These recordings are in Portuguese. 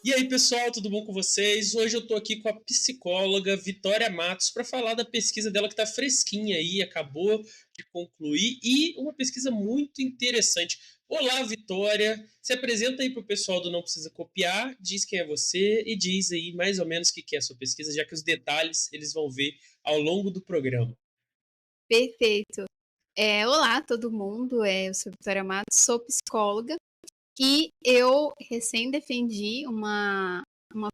E aí, pessoal, tudo bom com vocês? Hoje eu tô aqui com a psicóloga Vitória Matos para falar da pesquisa dela que tá fresquinha aí, acabou de concluir, e uma pesquisa muito interessante. Olá, Vitória! Se apresenta aí pro pessoal do Não Precisa Copiar, diz quem é você e diz aí mais ou menos o que é a sua pesquisa, já que os detalhes eles vão ver ao longo do programa. Perfeito. Olá, todo mundo. Eu sou Vitória Matos, sou psicóloga e eu recém defendi uma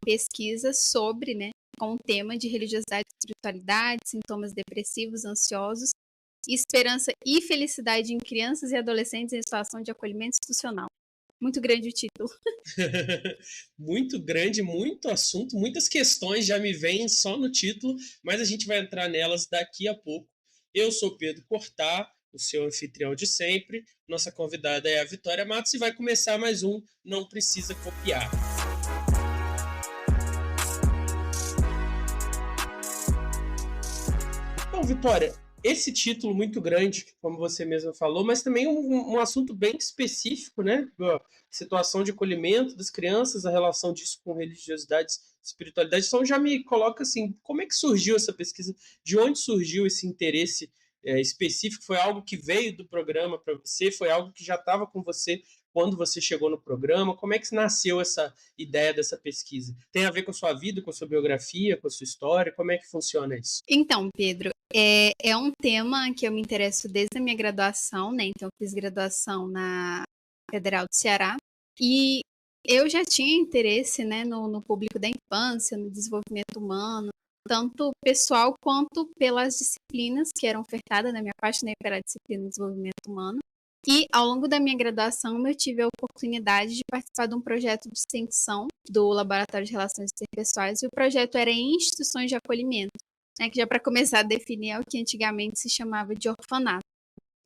pesquisa sobre, né, com o tema de religiosidade e espiritualidade, sintomas depressivos, ansiosos, esperança e felicidade em crianças e adolescentes em situação de acolhimento institucional. Muito grande o título. Muito grande, muito assunto, muitas questões já me vêm só no título, mas a gente vai entrar nelas daqui a pouco. Eu sou Pedro Portar, o seu anfitrião de sempre. Nossa convidada é a Vitória Matos e vai começar mais um Não Precisa Copiar. Então, Vitória, esse título muito grande, como você mesma falou, mas também um assunto bem específico, né? A situação de acolhimento das crianças, a relação disso com religiosidade, espiritualidade. Então já me coloca assim, como é que surgiu essa pesquisa? De onde surgiu esse interesse específico? Foi algo que veio do programa para você? Foi algo que já estava com você quando você chegou no programa? Como é que nasceu essa ideia dessa pesquisa? Tem a ver com a sua vida, com a sua biografia, com a sua história? Como é que funciona isso? Então, Pedro, é um tema que eu me interesso desde a minha graduação, né? Então, eu fiz graduação na Federal do Ceará e eu já tinha interesse, né, no público da infância, no desenvolvimento humano, tanto pessoal quanto pelas disciplinas que eram ofertadas na minha parte, né, pela disciplina de desenvolvimento humano. E ao longo da minha graduação, eu tive a oportunidade de participar de um projeto de extensão do Laboratório de Relações Interpessoais, e o projeto era em instituições de acolhimento, né, que já para começar a definir é o que antigamente se chamava de orfanato.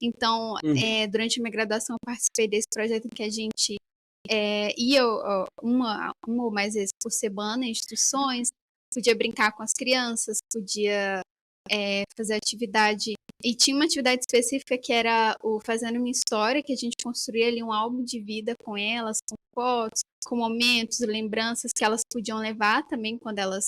Então, Uhum. durante a minha graduação, eu participei desse projeto em que a gente ia uma ou mais vezes por semana em instituições, podia brincar com as crianças, podia fazer atividade. E tinha uma atividade específica que era o Fazendo Minha História, que a gente construía ali um álbum de vida com elas, com fotos, com momentos, lembranças que elas podiam levar também quando elas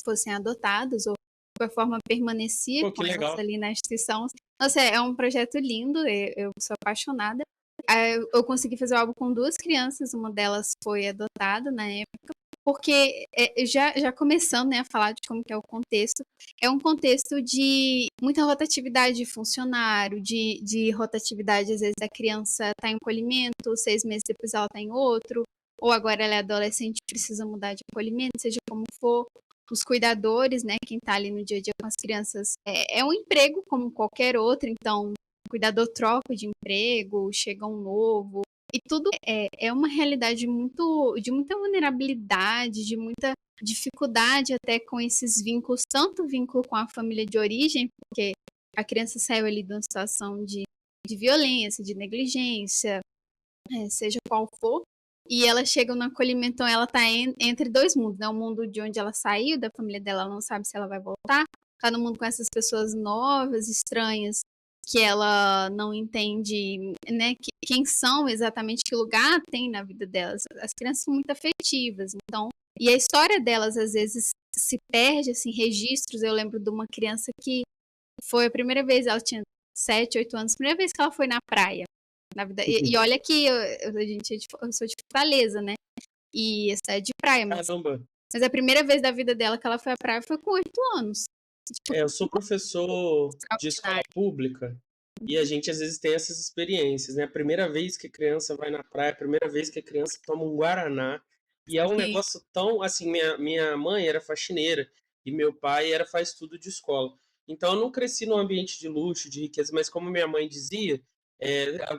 fossem adotadas, ou de qualquer forma permanecia Pô, com que elas legal. ali na instituição. Nossa, é um projeto lindo, eu sou apaixonada. Eu consegui fazer o álbum com duas crianças, uma delas foi adotada na época, porque já começando, né, a falar de como que é o contexto, é um contexto de muita rotatividade de funcionário, de rotatividade, às vezes a criança está em um acolhimento, 6 meses depois ela está em outro, ou agora ela é adolescente e precisa mudar de acolhimento, seja como for. Os cuidadores, né, quem está ali no dia a dia com as crianças, é um emprego como qualquer outro, então o cuidador troca de emprego, chega um novo, e tudo é uma realidade de muita vulnerabilidade, de muita dificuldade até com esses vínculos, tanto vínculo com a família de origem, porque a criança saiu ali de uma situação de violência, de negligência, seja qual for, e ela chega no acolhimento, então ela tá entre dois mundos, né? O mundo de onde ela saiu, da família dela, ela não sabe se ela vai voltar, tá no mundo com essas pessoas novas, estranhas, que ela não entende, né, quem são exatamente, que lugar tem na vida delas. As crianças são muito afetivas, então, e a história delas às vezes se perde, assim, registros. Eu lembro de uma criança que foi a primeira vez, ela tinha 7, 8 anos, a primeira vez que ela foi na praia, na vida. E olha que eu sou de Fortaleza, né? E essa é de praia, Caramba. mas a primeira vez da vida dela que ela foi à praia foi com 8 anos. Tipo, Eu sou professor de escola extraordinário. pública e a gente às vezes tem essas experiências, né? A primeira vez que a criança vai na praia, a primeira vez que a criança toma um guaraná, e é um Sim. negócio tão assim, minha mãe era faxineira e meu pai era faz tudo de escola. Então eu não cresci num ambiente de luxo, de riqueza, mas como minha mãe dizia,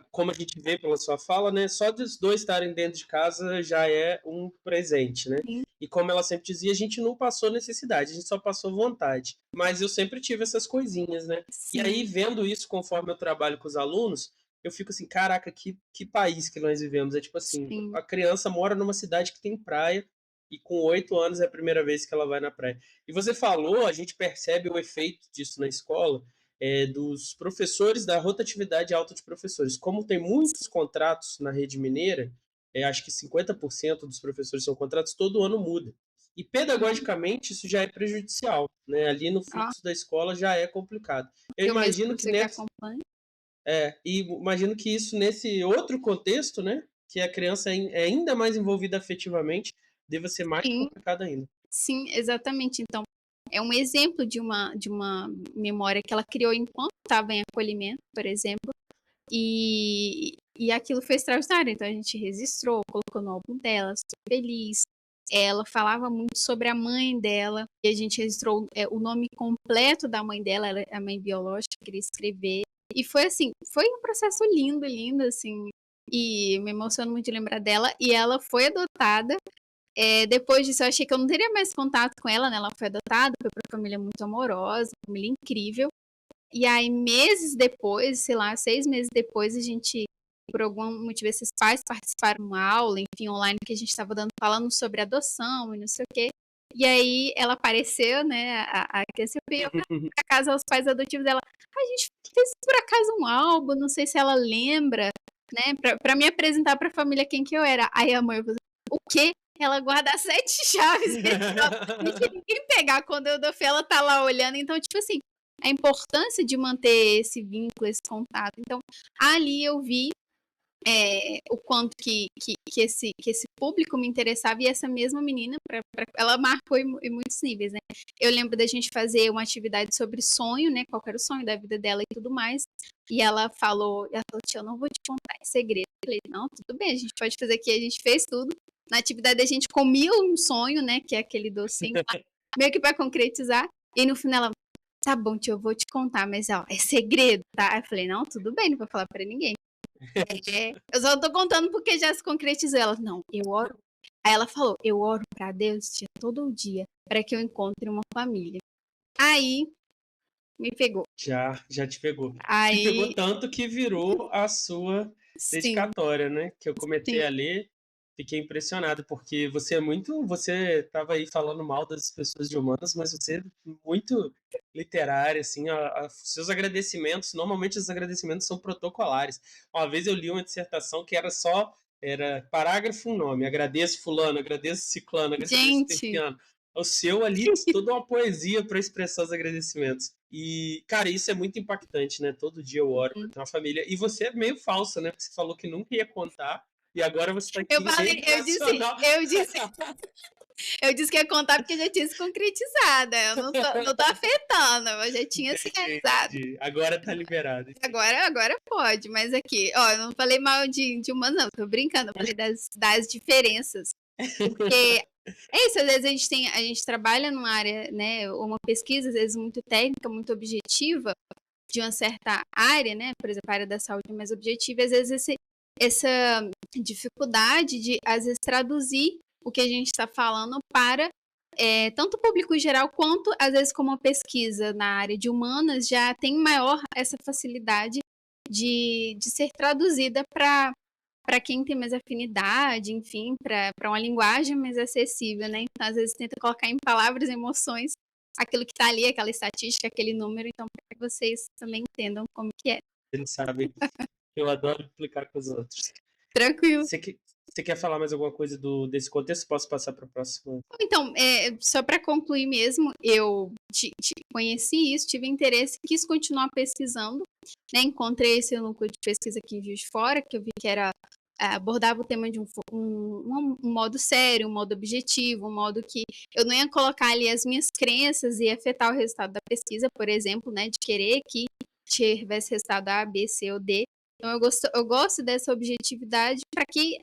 como a gente vê pela sua fala, né? Só dos dois estarem dentro de casa já é um presente, né? Sim. E como ela sempre dizia, a gente não passou necessidade, a gente só passou vontade. Mas eu sempre tive essas coisinhas, né? E aí, Sim. vendo isso conforme eu trabalho com os alunos, eu fico assim, caraca, que país que nós vivemos. É tipo assim, Sim. a criança mora numa cidade que tem praia e com 8 anos é a primeira vez que ela vai na praia. E você falou, a gente percebe o efeito disso na escola, dos professores, da rotatividade alta de professores. Como tem muitos contratos na rede mineira, acho que 50% dos professores são contratados, todo ano muda. E pedagogicamente isso já é prejudicial, né? Ali no Ó, fluxo da escola já é complicado. Eu eu mesmo imagino que você que nesse, acompanha. e imagino que isso nesse outro contexto, né, que a criança é ainda mais envolvida afetivamente, deva ser mais Sim, complicado ainda. sim, exatamente. Então, é um exemplo de uma memória que ela criou enquanto estava em acolhimento, por exemplo, e aquilo foi extraordinário. Então, a gente registrou, colocou no álbum dela, super feliz. Ela falava muito sobre a mãe dela, e a gente registrou o nome completo da mãe dela, ela é a mãe biológica, queria escrever. E foi assim, foi um processo lindo, lindo, assim, e me emociono muito de lembrar dela. E ela foi adotada. Depois disso, eu achei que eu não teria mais contato com ela, né? Ela foi adotada, foi pra uma família muito amorosa, uma família incrível. E aí, meses depois, sei lá, 6 meses depois, a gente, por algum motivo, esses pais participaram de uma aula, enfim, online, que a gente estava dando, falando sobre adoção e não sei o quê. E aí, ela apareceu, né? A criança veio pra casa aos pais adotivos dela. A gente fez por acaso um álbum, não sei se ela lembra, né? Pra me apresentar pra família quem que eu era. Aí a mãe falou: o quê? Ela guarda 7 chaves dentro dela, deixa ninguém pegar. Quando eu dou fé, ela tá lá olhando. Então, tipo assim, a importância de manter esse vínculo, esse contato. Então, ali eu vi o quanto que esse público me interessava, e essa mesma menina, ela marcou em muitos níveis, né? Eu lembro da gente fazer uma atividade sobre sonho, né? Qual era o sonho da vida dela e tudo mais. E ela falou, tia, eu não vou te contar em segredo. Eu falei, não, tudo bem, a gente pode fazer aqui, a gente fez tudo. Na atividade a gente comia um sonho, né? Que é aquele docinho, meio que para concretizar. E no final ela, tá bom, tia, eu vou te contar, mas ó, é segredo, tá? Eu falei, não, tudo bem, não vou falar pra ninguém. Eu só tô contando porque já se concretizou. Ela, não, eu oro. Aí ela falou, eu oro pra Deus, tia, todo dia, para que eu encontre uma família. Aí, me pegou. Já te pegou. Te pegou Aí, tanto que virou a sua sim, dedicatória, né? Que eu sim. comecei a ler, fiquei impressionado, porque você estava aí falando mal das pessoas de humanas, mas você é muito literária, assim, seus agradecimentos, normalmente os agradecimentos são protocolares. Uma vez eu li uma dissertação que era parágrafo, um nome, agradeço fulano, agradeço ciclano, agradeço Gente, terciano. O seu ali, toda uma poesia para expressar os agradecimentos. E, cara, isso é muito impactante, né? Todo dia eu oro pra ter uma família. E você é meio falsa, né? Porque você falou que nunca ia contar. E agora você tá aqui eu em falei, rede nacional. eu disse que ia contar porque já tinha se concretizado. Eu não tô afetando, eu já tinha se Entendi, realizado. entendi. Agora tá liberado. Agora pode, mas aqui, ó, eu não falei mal de humanos, não, tô brincando, eu falei das diferenças. Porque é isso, às vezes a gente trabalha numa área, né, uma pesquisa, às vezes, muito técnica, muito objetiva, de uma certa área, né, por exemplo, a área da saúde mais objetiva, e às vezes essa dificuldade de, às vezes, traduzir o que a gente está falando para tanto o público em geral, quanto, às vezes, como uma pesquisa na área de humanas, já tem maior essa facilidade de ser traduzida para quem tem mais afinidade, enfim, para uma linguagem mais acessível, né? Então, às vezes, tenta colocar em palavras, emoções, aquilo que está ali, aquela estatística, aquele número, então, para que vocês também entendam como que é. Eles sabem que eu adoro explicar com os outros. Tranquilo. Você quer falar mais alguma coisa desse contexto? Posso passar para a próxima? Então, só para concluir mesmo, eu conheci isso, tive interesse, quis continuar pesquisando, né? Encontrei esse núcleo de pesquisa aqui em Juiz de Fora, que eu vi que abordava o tema de um modo sério, um modo objetivo, um modo que eu não ia colocar ali as minhas crenças e afetar o resultado da pesquisa, por exemplo, né? De querer que tivesse resultado A, B, C ou D. Então, eu gosto dessa objetividade para que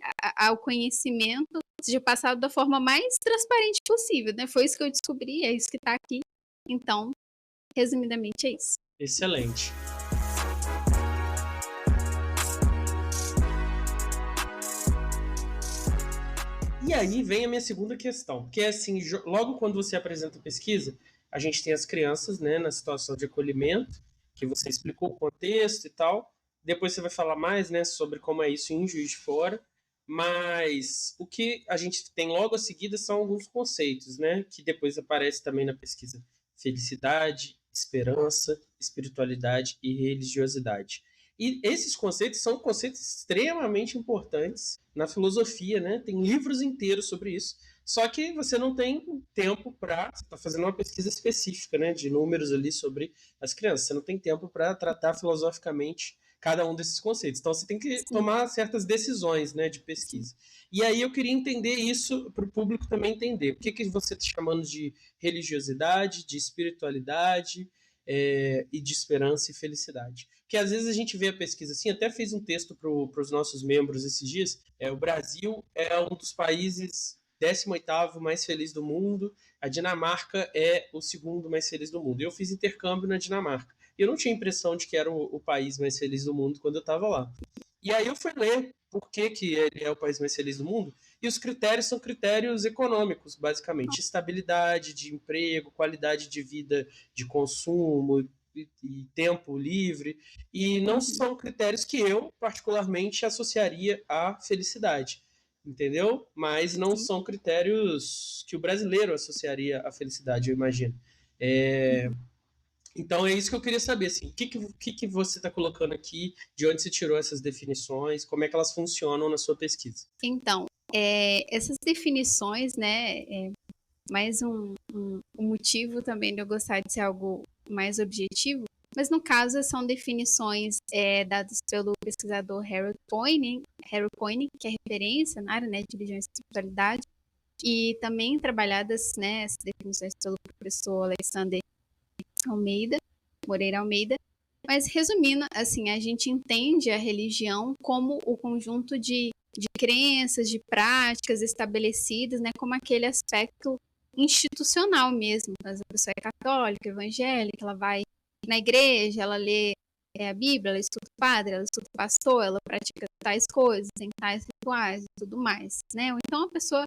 o conhecimento seja passado da forma mais transparente possível, né? Foi isso que eu descobri, é isso que está aqui. Então, resumidamente, é isso. Excelente. E aí vem a minha segunda questão, que é assim, logo quando você apresenta a pesquisa, a gente tem as crianças, né, na situação de acolhimento, que você explicou o contexto e tal. Depois você vai falar mais, né, sobre como é isso em Juiz de Fora. Mas o que a gente tem logo a seguida são alguns conceitos, né, que depois aparece também na pesquisa: felicidade, esperança, espiritualidade e religiosidade. E esses conceitos são conceitos extremamente importantes na filosofia, né? Tem livros inteiros sobre isso. Só que você não tem tempo para... Você está fazendo uma pesquisa específica, né? De números ali sobre as crianças. Você não tem tempo para tratar filosoficamente cada um desses conceitos. Então você tem que Sim. tomar certas decisões, né, de pesquisa. E aí eu queria entender isso para o público também entender. O que você está chamando de religiosidade, de espiritualidade, e de esperança e felicidade. Porque às vezes a gente vê a pesquisa assim, até fiz um texto para os nossos membros esses dias, o Brasil é um dos países 18º mais feliz do mundo, a Dinamarca é o segundo mais feliz do mundo. Eu fiz intercâmbio na Dinamarca. E eu não tinha a impressão de que era o país mais feliz do mundo quando eu estava lá. E aí eu fui ler por que ele é o país mais feliz do mundo, e os critérios são critérios econômicos, basicamente. Estabilidade de emprego, qualidade de vida de consumo e tempo livre. E não são critérios que eu, particularmente, associaria à felicidade. Entendeu? Mas não são critérios que o brasileiro associaria à felicidade, eu imagino. Então é isso que eu queria saber, assim, o que você está colocando aqui, de onde você tirou essas definições, como é que elas funcionam na sua pesquisa? Então, essas definições, né, mais um motivo também de eu gostar de ser algo mais objetivo, mas no caso são definições dadas pelo pesquisador Harold Koenig, que é referência na área, né, de religião e espiritualidade, e também trabalhadas, né, essas definições pelo professor Alexander Moreira Almeida. Mas resumindo, assim, a gente entende a religião como o conjunto de crenças, de práticas estabelecidas, né, como aquele aspecto institucional mesmo. A pessoa é católica, evangélica, ela vai na igreja, ela lê a Bíblia, ela estuda o padre, ela estuda o pastor, ela pratica tais coisas, tem tais rituais e tudo mais, né? Ou então a pessoa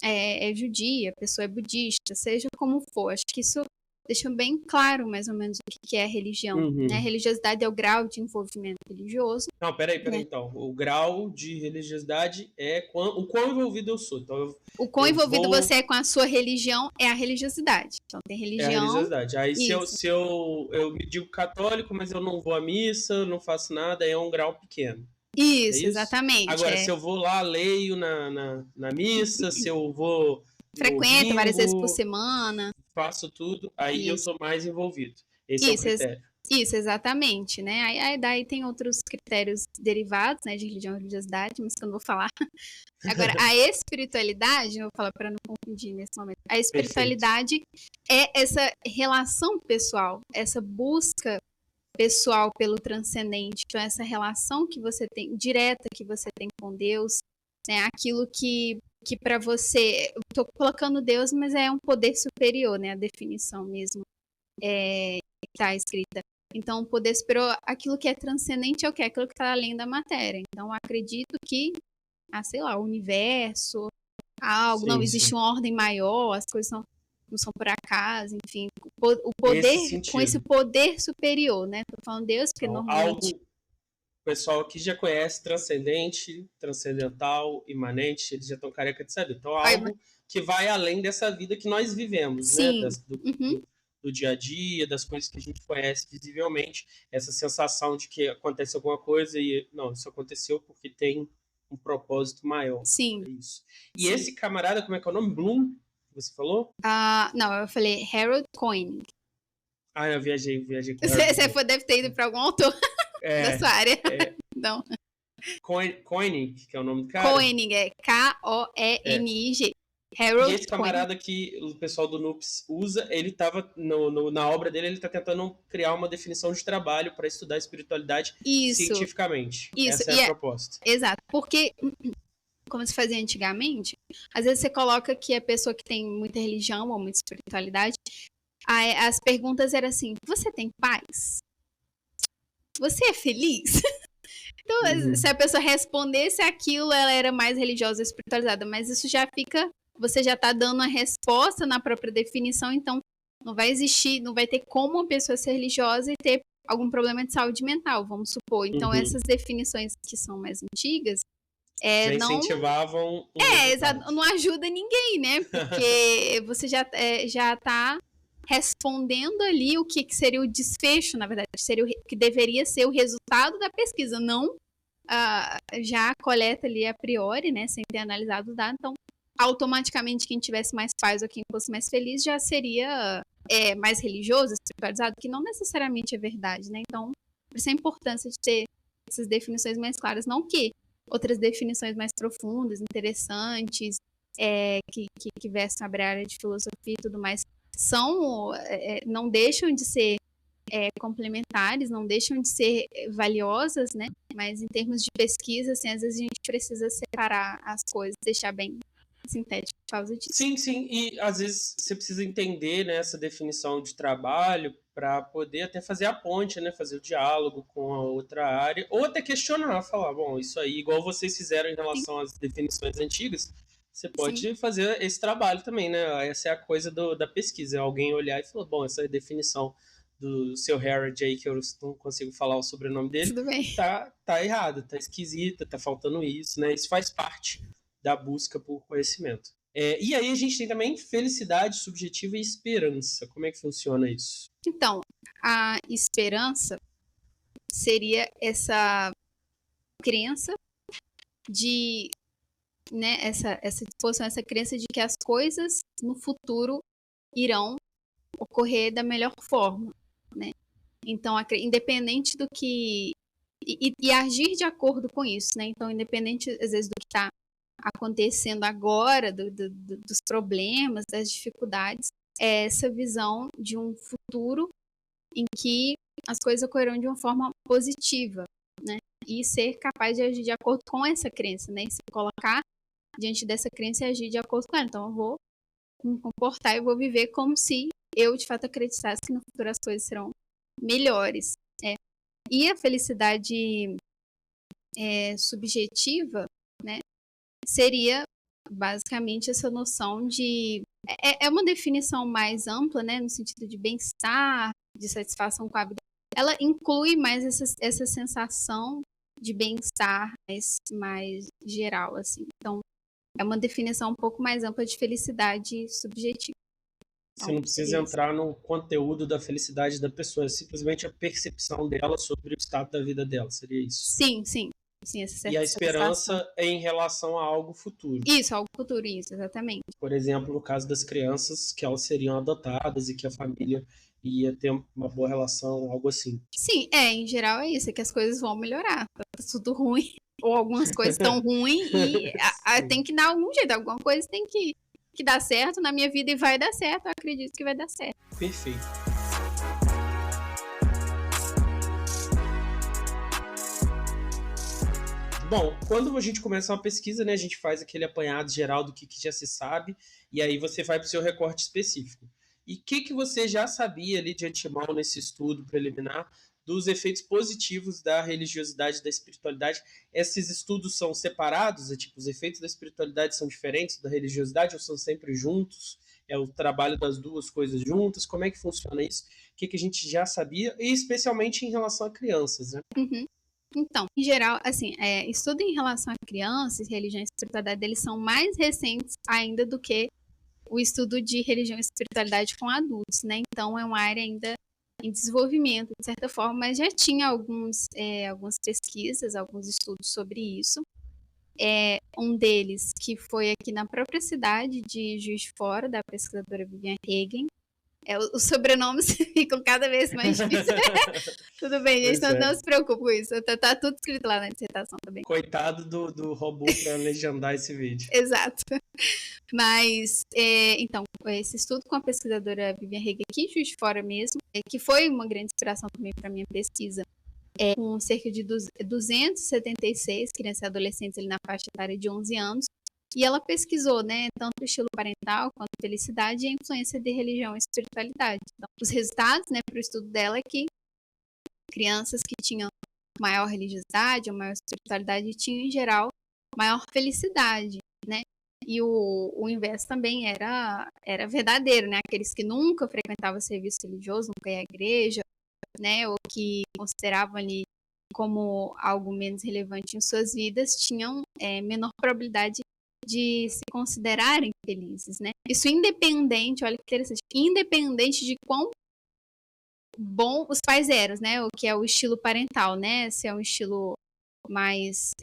é judia, a pessoa é budista, seja como for. Acho que isso deixa bem claro, mais ou menos, o que é a religião. Né? A religiosidade é o grau de envolvimento religioso. Não, peraí, então. O grau de religiosidade é o quão envolvido eu sou. Então, o quão envolvido você é com a sua religião é a religiosidade. Então, tem religião... É a religiosidade. Aí, se eu me digo católico, mas eu não vou à missa, não faço nada, é um grau pequeno. Isso, exatamente. Agora, se eu vou lá, leio na missa, se eu vou... Frequenta várias vezes por semana. Faço tudo, aí eu sou mais envolvido. Esse é o critério. Isso, exatamente, né? Aí daí tem outros critérios derivados, né, de religião e religiosidade, mas que eu não vou falar. Agora, a espiritualidade, eu vou falar para não confundir nesse momento, a espiritualidade é essa relação pessoal, essa busca pessoal pelo transcendente, então essa relação que você tem, direta que você tem com Deus, né, aquilo que para você, eu tô colocando Deus, mas é um poder superior, né, a definição mesmo está escrita. Então, o poder superior, aquilo que é transcendente é o quê? Aquilo que está além da matéria. Então, acredito que, sei lá, o universo, algo, não existe uma ordem maior, as coisas não são por acaso, enfim. O poder, com esse poder superior, né? Tô falando Deus, porque então, normalmente... O pessoal aqui já conhece transcendente, transcendental, imanente, eles já estão careca de saber. Então, algo que vai além dessa vida que nós vivemos, né? Do dia a dia, das coisas que a gente conhece visivelmente, essa sensação de que acontece alguma coisa e, não, isso aconteceu porque tem um propósito maior. Sim. É isso. E esse camarada, como é que é o nome? Bloom, você falou? Não, eu falei Harold Koenig. Eu viajei com Você deve ter ido para algum autor da sua área. Não. Koenig, que é o nome do cara? Koenig, é Koenig. Harold e esse camarada que o pessoal do NUPS usa, ele estava na obra dele, ele está tentando criar uma definição de trabalho para estudar espiritualidade cientificamente. Essa é a proposta. Exato, porque como se fazia antigamente, às vezes você coloca que a pessoa que tem muita religião ou muita espiritualidade, as perguntas eram assim: você tem paz? Você é feliz? Então, se a pessoa respondesse aquilo, ela era mais religiosa e espiritualizada, mas isso já fica... Você já está dando a resposta na própria definição, então não vai existir, não vai ter como uma pessoa ser religiosa e ter algum problema de saúde mental, vamos supor. Então, essas definições que são mais antigas, não incentivavam... não ajuda ninguém, né? Porque você já está respondendo ali o que seria o desfecho, na verdade, seria o que deveria ser o resultado da pesquisa, não já a coleta ali a priori, né, sem ter analisado o dado. Então, automaticamente, quem tivesse mais paz ou quem fosse mais feliz já seria mais religioso, espiritualizado, que não necessariamente é verdade, né? Então, por isso a importância de ter essas definições mais claras, não que outras definições mais profundas, interessantes, que versam sobre a área de filosofia e tudo mais, não deixam de ser complementares, não deixam de ser valiosas, né? Mas em termos de pesquisa, assim, às vezes a gente precisa separar as coisas, deixar bem sintético por causa disso. Sim, sim, e às vezes você precisa entender, né, essa definição de trabalho para poder até fazer a ponte, né, fazer o diálogo com a outra área, ou até questionar, falar, bom, isso aí, igual vocês fizeram em relação às definições antigas, você pode fazer esse trabalho também, né? Essa é a coisa da pesquisa, alguém olhar e falar, bom, essa definição do seu Harrod aí, que eu não consigo falar o sobrenome dele, Tudo bem. tá errada, tá esquisita, tá faltando isso, né? Isso faz parte da busca por conhecimento. E aí a gente tem também felicidade subjetiva e esperança. Como é que funciona isso? Então, a esperança seria essa crença de, né, essa disposição, essa crença de que as coisas no futuro irão ocorrer da melhor forma, né? Então, independente do que e agir de acordo com isso, né? Então, independente às vezes do que está acontecendo agora, dos problemas, das dificuldades, é essa visão de um futuro em que as coisas ocorrerão de uma forma positiva, né? E ser capaz de agir de acordo com essa crença, né? E se colocar diante dessa crença e agir de acordo com ela. Então, eu vou me comportar e vou viver como se eu, de fato, acreditasse que no futuro as coisas serão melhores. E a felicidade subjetiva, né, seria basicamente essa noção de... É uma definição mais ampla, né, no sentido de bem-estar, de satisfação com a vida. Ela inclui mais essa sensação de bem-estar mais geral, assim. Então, é uma definição um pouco mais ampla de felicidade subjetiva. Você não precisa entrar no conteúdo da felicidade da pessoa, é simplesmente a percepção dela sobre o estado da vida dela, seria isso? Sim, sim. Sim, e a esperança é em relação a algo futuro. Isso, algo futuro, isso, exatamente. Por exemplo, no caso das crianças, que elas seriam adotadas e que a família ia ter uma boa relação, algo assim. Sim, em geral é isso, é que as coisas vão melhorar. Tá tudo ruim, ou algumas coisas estão ruins e tem que dar algum jeito, alguma coisa tem que dar certo na minha vida e vai dar certo, eu acredito que vai dar certo. Perfeito. Bom, quando a gente começa uma pesquisa, né, a gente faz aquele apanhado geral do que já se sabe, e aí você vai para o seu recorte específico. E o que você já sabia ali de antemão nesse estudo preliminar dos efeitos positivos da religiosidade e da espiritualidade? Esses estudos são separados? Tipo, os efeitos da espiritualidade são diferentes da religiosidade ou são sempre juntos? É o trabalho das duas coisas juntas? Como é que funciona isso? O que a gente já sabia? E especialmente em relação a crianças, né? Uhum. Então, em geral, assim, estudo em relação a crianças, religião e espiritualidade, eles são mais recentes ainda do que o estudo de religião e espiritualidade com adultos, né? Então, é uma área ainda em desenvolvimento, de certa forma, mas já tinha algumas pesquisas, alguns estudos sobre isso. Um deles, que foi aqui na própria cidade de Juiz de Fora, da pesquisadora Vivian Hagen. Os sobrenomes ficam cada vez mais difíceis. Tudo bem, gente, não se preocupe com isso. Tá tudo escrito lá na dissertação também. Coitado do robô para legendar esse vídeo. Exato. Mas, então, esse estudo com a pesquisadora Vivian Hagen aqui, Juiz de Fora mesmo, que foi uma grande inspiração também para minha pesquisa, com cerca de 276 crianças e adolescentes ali na faixa etária de 11 anos, e ela pesquisou, né, tanto o estilo parental quanto a felicidade e a influência de religião e espiritualidade. Então, os resultados, né, para o estudo dela é que crianças que tinham maior religiosidade ou maior espiritualidade tinham, em geral, maior felicidade, né? E o inverso também era verdadeiro, né? Aqueles que nunca frequentavam serviço religioso, nunca ia à igreja, né? Ou que consideravam ali como algo menos relevante em suas vidas, tinham menor probabilidade de se considerarem felizes, né? Isso independente, olha que interessante, independente de quão bom os pais eram, né? O que é o estilo parental, né? Se é um estilo mais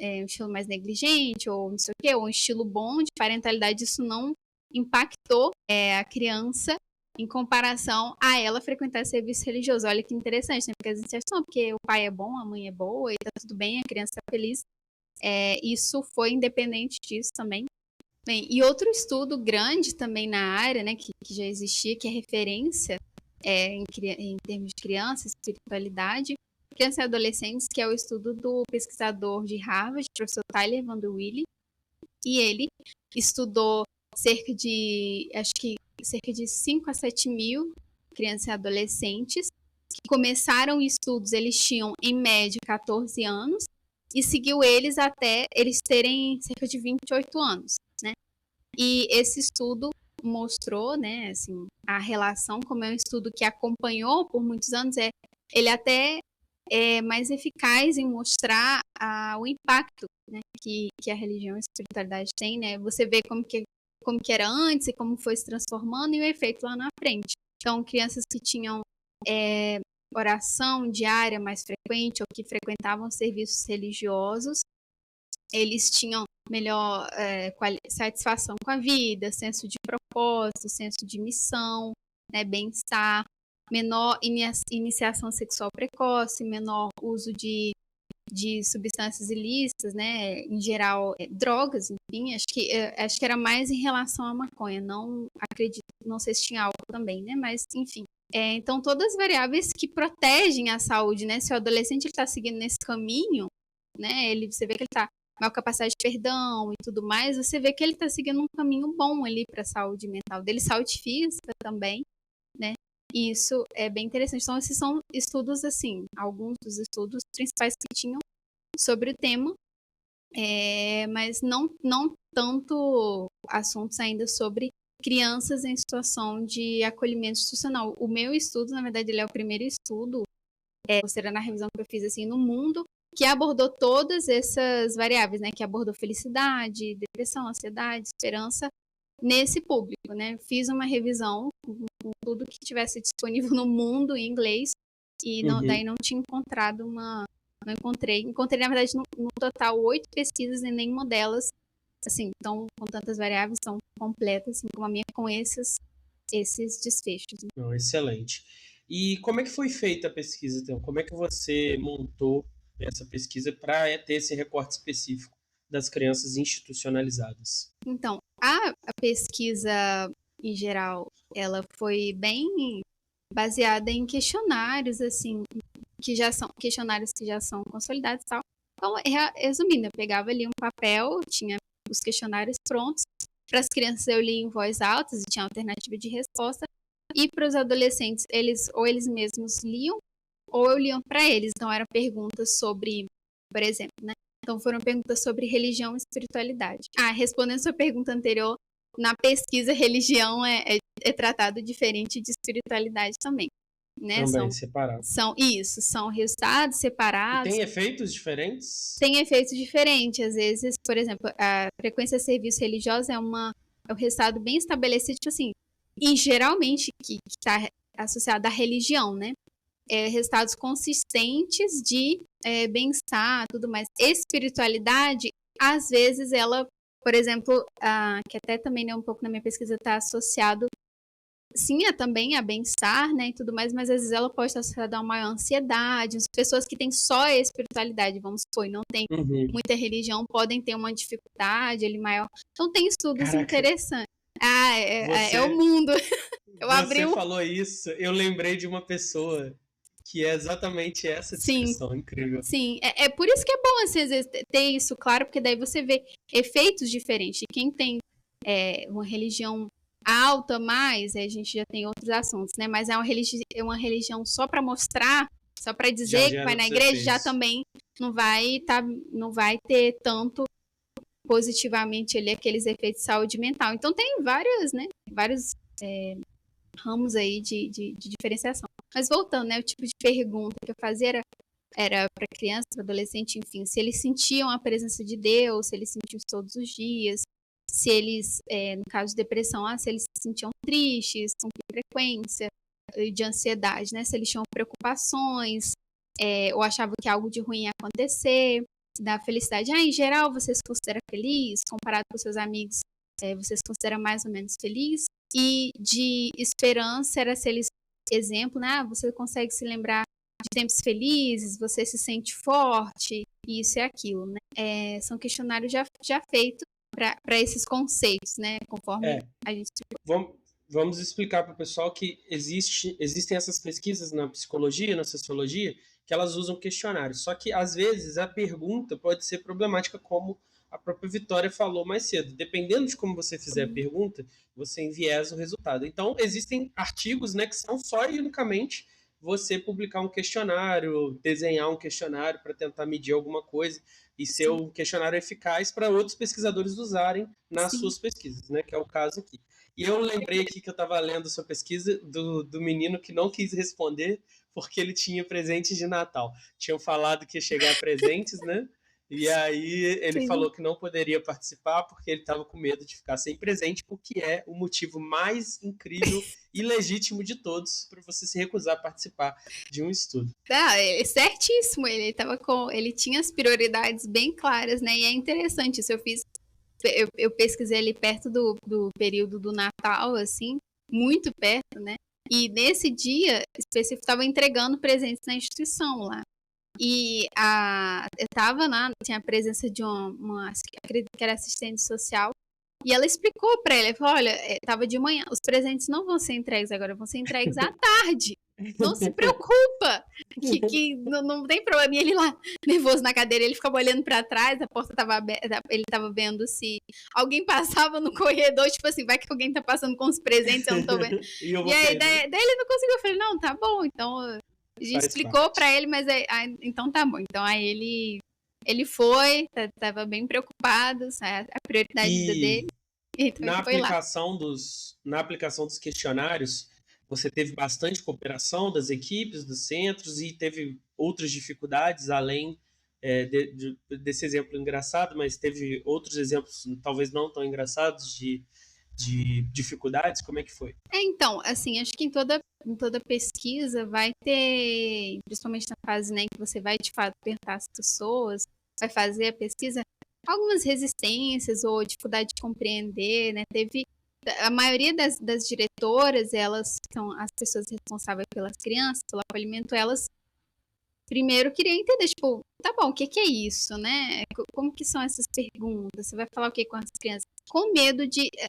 negligente ou não sei o quê, ou um estilo bom de parentalidade, isso não impactou a criança em comparação a ela frequentar serviço religioso. Olha que interessante, né? Porque a gente acha, não, porque o pai é bom, a mãe é boa e tá tudo bem, a criança tá feliz. Isso foi independente disso também. Bem, e outro estudo grande também na área, né, que já existia, que é referência em termos de criança, espiritualidade, criança e adolescentes, que é o estudo do pesquisador de Harvard, professor Tyler VanderWeele, e ele estudou cerca de 5 a 7 mil crianças e adolescentes que começaram estudos, eles tinham em média 14 anos, e seguiu eles até eles terem cerca de 28 anos, né? E esse estudo mostrou, né, assim, a relação, como é um estudo que acompanhou por muitos anos, ele até é mais eficaz em mostrar o impacto, né, que a religião e a espiritualidade tem, né? Você vê como que era antes e como foi se transformando e o efeito lá na frente. Então, crianças que tinham oração diária mais frequente ou que frequentavam serviços religiosos, eles tinham melhor satisfação com a vida, senso de propósito, senso de missão, né, bem-estar, menor iniciação sexual precoce, menor uso de substâncias ilícitas, né, em geral, drogas, enfim, acho que era mais em relação à maconha, não acredito, não sei se tinha álcool também, né, mas enfim. Então, todas as variáveis que protegem a saúde, né, se o adolescente está seguindo nesse caminho, né, você vê que ele está maior capacidade de perdão e tudo mais, você vê que ele está seguindo um caminho bom ali para a saúde mental dele, saúde física também, né? E isso é bem interessante. Então, esses são estudos, assim, alguns dos estudos principais que tinham sobre o tema, mas não tanto assuntos ainda sobre crianças em situação de acolhimento institucional. O meu estudo, na verdade, ele é o primeiro estudo, considerando a revisão que eu fiz, assim, no mundo, que abordou todas essas variáveis, né? Que abordou felicidade, depressão, ansiedade, esperança, nesse público, né? Fiz uma revisão com tudo que tivesse disponível no mundo em inglês e daí não tinha encontrado não encontrei, na verdade, no total 8 pesquisas e nenhuma delas, assim, tão com tantas variáveis, tão completas, assim, como a minha, com esses desfechos. Não, excelente. E como é que foi feita a pesquisa, então? Como é que você montou essa pesquisa para ter esse recorte específico das crianças institucionalizadas? Então, a pesquisa, em geral, ela foi bem baseada em questionários, assim, questionários que já são consolidados e tal. Então, resumindo, eu pegava ali um papel, tinha os questionários prontos, para as crianças eu lia em voz alta, e tinha alternativa de resposta, e para os adolescentes, eles mesmos liam, ou eu liam para eles. Então, eram perguntas sobre, por exemplo, né? Então, foram perguntas sobre religião e espiritualidade. Respondendo a sua pergunta anterior, na pesquisa, religião é tratado diferente de espiritualidade também, né? Também separado. São resultados separados. E tem efeitos diferentes? Tem efeitos diferentes. Às vezes, por exemplo, a frequência de serviço religioso é um resultado bem estabelecido, tipo assim, e geralmente que está associado à religião, né? Resultados consistentes de bem-estar, tudo mais. Espiritualidade, às vezes ela, por exemplo, que até também, né, um pouco na minha pesquisa está associado, sim, também a bem-estar, né, e tudo mais, mas às vezes ela pode estar associada a uma ansiedade. As pessoas que têm só a espiritualidade, vamos supor, e não tem muita religião, podem ter uma dificuldade ali maior. Então tem estudos interessantes. É o mundo. Você falou isso, eu lembrei de uma pessoa que é exatamente essa descrição, incrível. Sim, é por isso que é bom, assim, às vezes, ter isso claro, porque daí você vê efeitos diferentes. Quem tem uma religião alta mais, a gente já tem outros assuntos, né? Mas é uma religião só para mostrar, só para dizer que vai na igreja, já também não vai ter tanto positivamente ali aqueles efeitos de saúde mental. Então tem vários ramos aí de diferenciação. Mas voltando, né, o tipo de pergunta que eu fazia era para criança, para adolescente, enfim, se eles sentiam a presença de Deus, se eles sentiam isso todos os dias, se eles, no caso de depressão, se eles se sentiam tristes, com que frequência, de ansiedade, né? Se eles tinham preocupações, ou achavam que algo de ruim ia acontecer, da felicidade. Em geral, você se considera feliz? Comparado com seus amigos, você se considera mais ou menos feliz? E de esperança era se eles, exemplo, né? Você consegue se lembrar de tempos felizes, você se sente forte, isso e aquilo, né? São questionários já feitos para esses conceitos, né? Conforme a gente... Vamos explicar para o pessoal que existem essas pesquisas na psicologia, na sociologia, que elas usam questionários. Só que, às vezes, a pergunta pode ser problemática, como a própria Vitória falou mais cedo. Dependendo de como você fizer a pergunta, você enviesa o resultado. Então, existem artigos, né, que são só e unicamente você publicar um questionário, desenhar um questionário para tentar medir alguma coisa e ser um questionário eficaz para outros pesquisadores usarem nas suas pesquisas, né, que é o caso aqui. E eu lembrei aqui que eu estava lendo sua pesquisa do menino que não quis responder porque ele tinha presentes de Natal. Tinham falado que ia chegar presentes, né? E aí ele falou que não poderia participar porque ele estava com medo de ficar sem presente, o que é o motivo mais incrível e legítimo de todos para você se recusar a participar de um estudo. É certíssimo, ele tinha as prioridades bem claras, né? E é interessante isso, eu pesquisei ali perto do período do Natal, assim, muito perto, né? E nesse dia específico estava entregando presentes na instituição lá. E eu tava lá, tinha a presença de uma acredito que era assistente social, e ela explicou para ele, falou, olha, tava de manhã, os presentes não vão ser entregues agora, vão ser entregues à tarde. Não se preocupa, que não tem problema. E ele lá, nervoso na cadeira, ele ficava olhando pra trás, a porta tava aberta, ele tava vendo se alguém passava no corredor, tipo assim, vai que alguém tá passando com os presentes, eu não tô vendo. E aí, daí ele não conseguiu, eu falei, não, tá bom, então a gente explicou pra ele, mas então tá bom. Então aí ele foi, tava bem preocupado, a prioridade dele. Então na aplicação dos questionários, você teve bastante cooperação das equipes, dos centros, e teve outras dificuldades, além desse exemplo engraçado, mas teve outros exemplos, talvez não tão engraçados, de dificuldades? Como é que foi? Então, assim, acho que em toda pesquisa vai ter, principalmente na fase, né, que você vai, de fato, perguntar às pessoas, vai fazer a pesquisa, algumas resistências ou dificuldade de compreender, né, a maioria das diretoras, elas são as pessoas responsáveis pelas crianças, pelo acolhimento, elas primeiro queriam entender, tipo, tá bom, o que é isso, né? Como que são essas perguntas? Você vai falar o que com as crianças? Com medo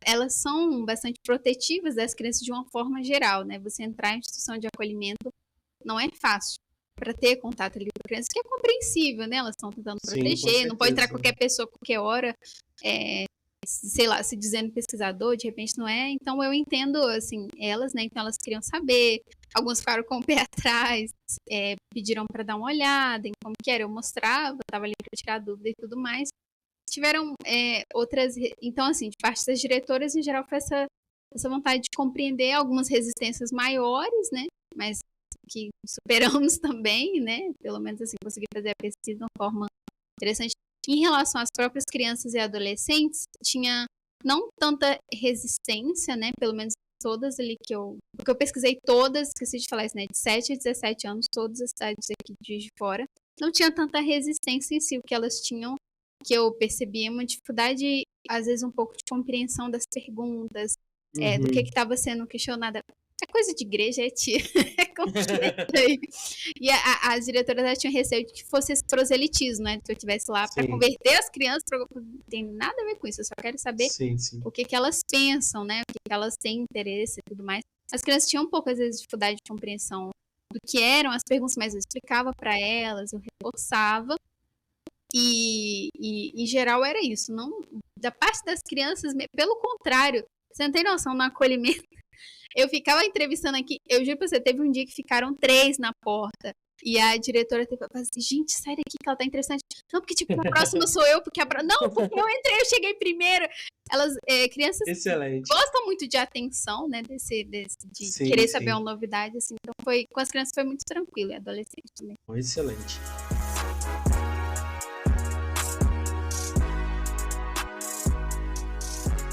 elas são bastante protetivas das crianças de uma forma geral, né? Você entrar em instituição de acolhimento não é fácil para ter contato ali com crianças, que é compreensível, né? Elas estão tentando proteger, não pode entrar qualquer pessoa, qualquer hora, sei lá, se dizendo pesquisador, de repente não é. Então eu entendo, assim, elas, né? Então elas queriam saber, alguns ficaram com o pé atrás, pediram para dar uma olhada em como que era, eu mostrava, estava ali para tirar dúvida e tudo mais. Tiveram outras, então assim, de parte das diretoras, em geral, foi essa vontade de compreender algumas resistências maiores, né? Mas que superamos também, né? Pelo menos assim, consegui fazer a pesquisa de uma forma interessante. Em relação às próprias crianças e adolescentes, tinha não tanta resistência, né? Pelo menos todas ali porque eu pesquisei todas, esqueci de falar isso, né? De 7 a 17 anos, todas as cidades aqui de Juiz de Fora, não tinha tanta resistência em si. O que elas tinham, que eu percebi, uma dificuldade, às vezes um pouco de compreensão das perguntas, do que estava sendo questionada. É coisa de igreja, tia. E as diretoras já tinham receio de que fosse esse proselitismo, né? Que eu estivesse lá para converter as crianças. Não tem nada a ver com isso. Eu só quero saber o que elas pensam, né? O que elas têm interesse e tudo mais. As crianças tinham um pouco, às vezes, dificuldade de compreensão do que eram as perguntas, mas eu explicava para elas, eu reforçava. E, em geral, era isso. Não, da parte das crianças, pelo contrário, você não tem noção, no acolhimento. Eu ficava entrevistando aqui, eu juro pra você, teve um dia que ficaram 3 na porta. E a diretora teve falado assim, gente, sai daqui que ela tá interessante. Não, porque tipo, a próxima sou eu, porque não, porque eu entrei, eu cheguei primeiro. Elas, crianças gostam muito de atenção, né, de querer saber uma novidade, assim. Então com as crianças foi muito tranquilo, e adolescentes também. Excelente.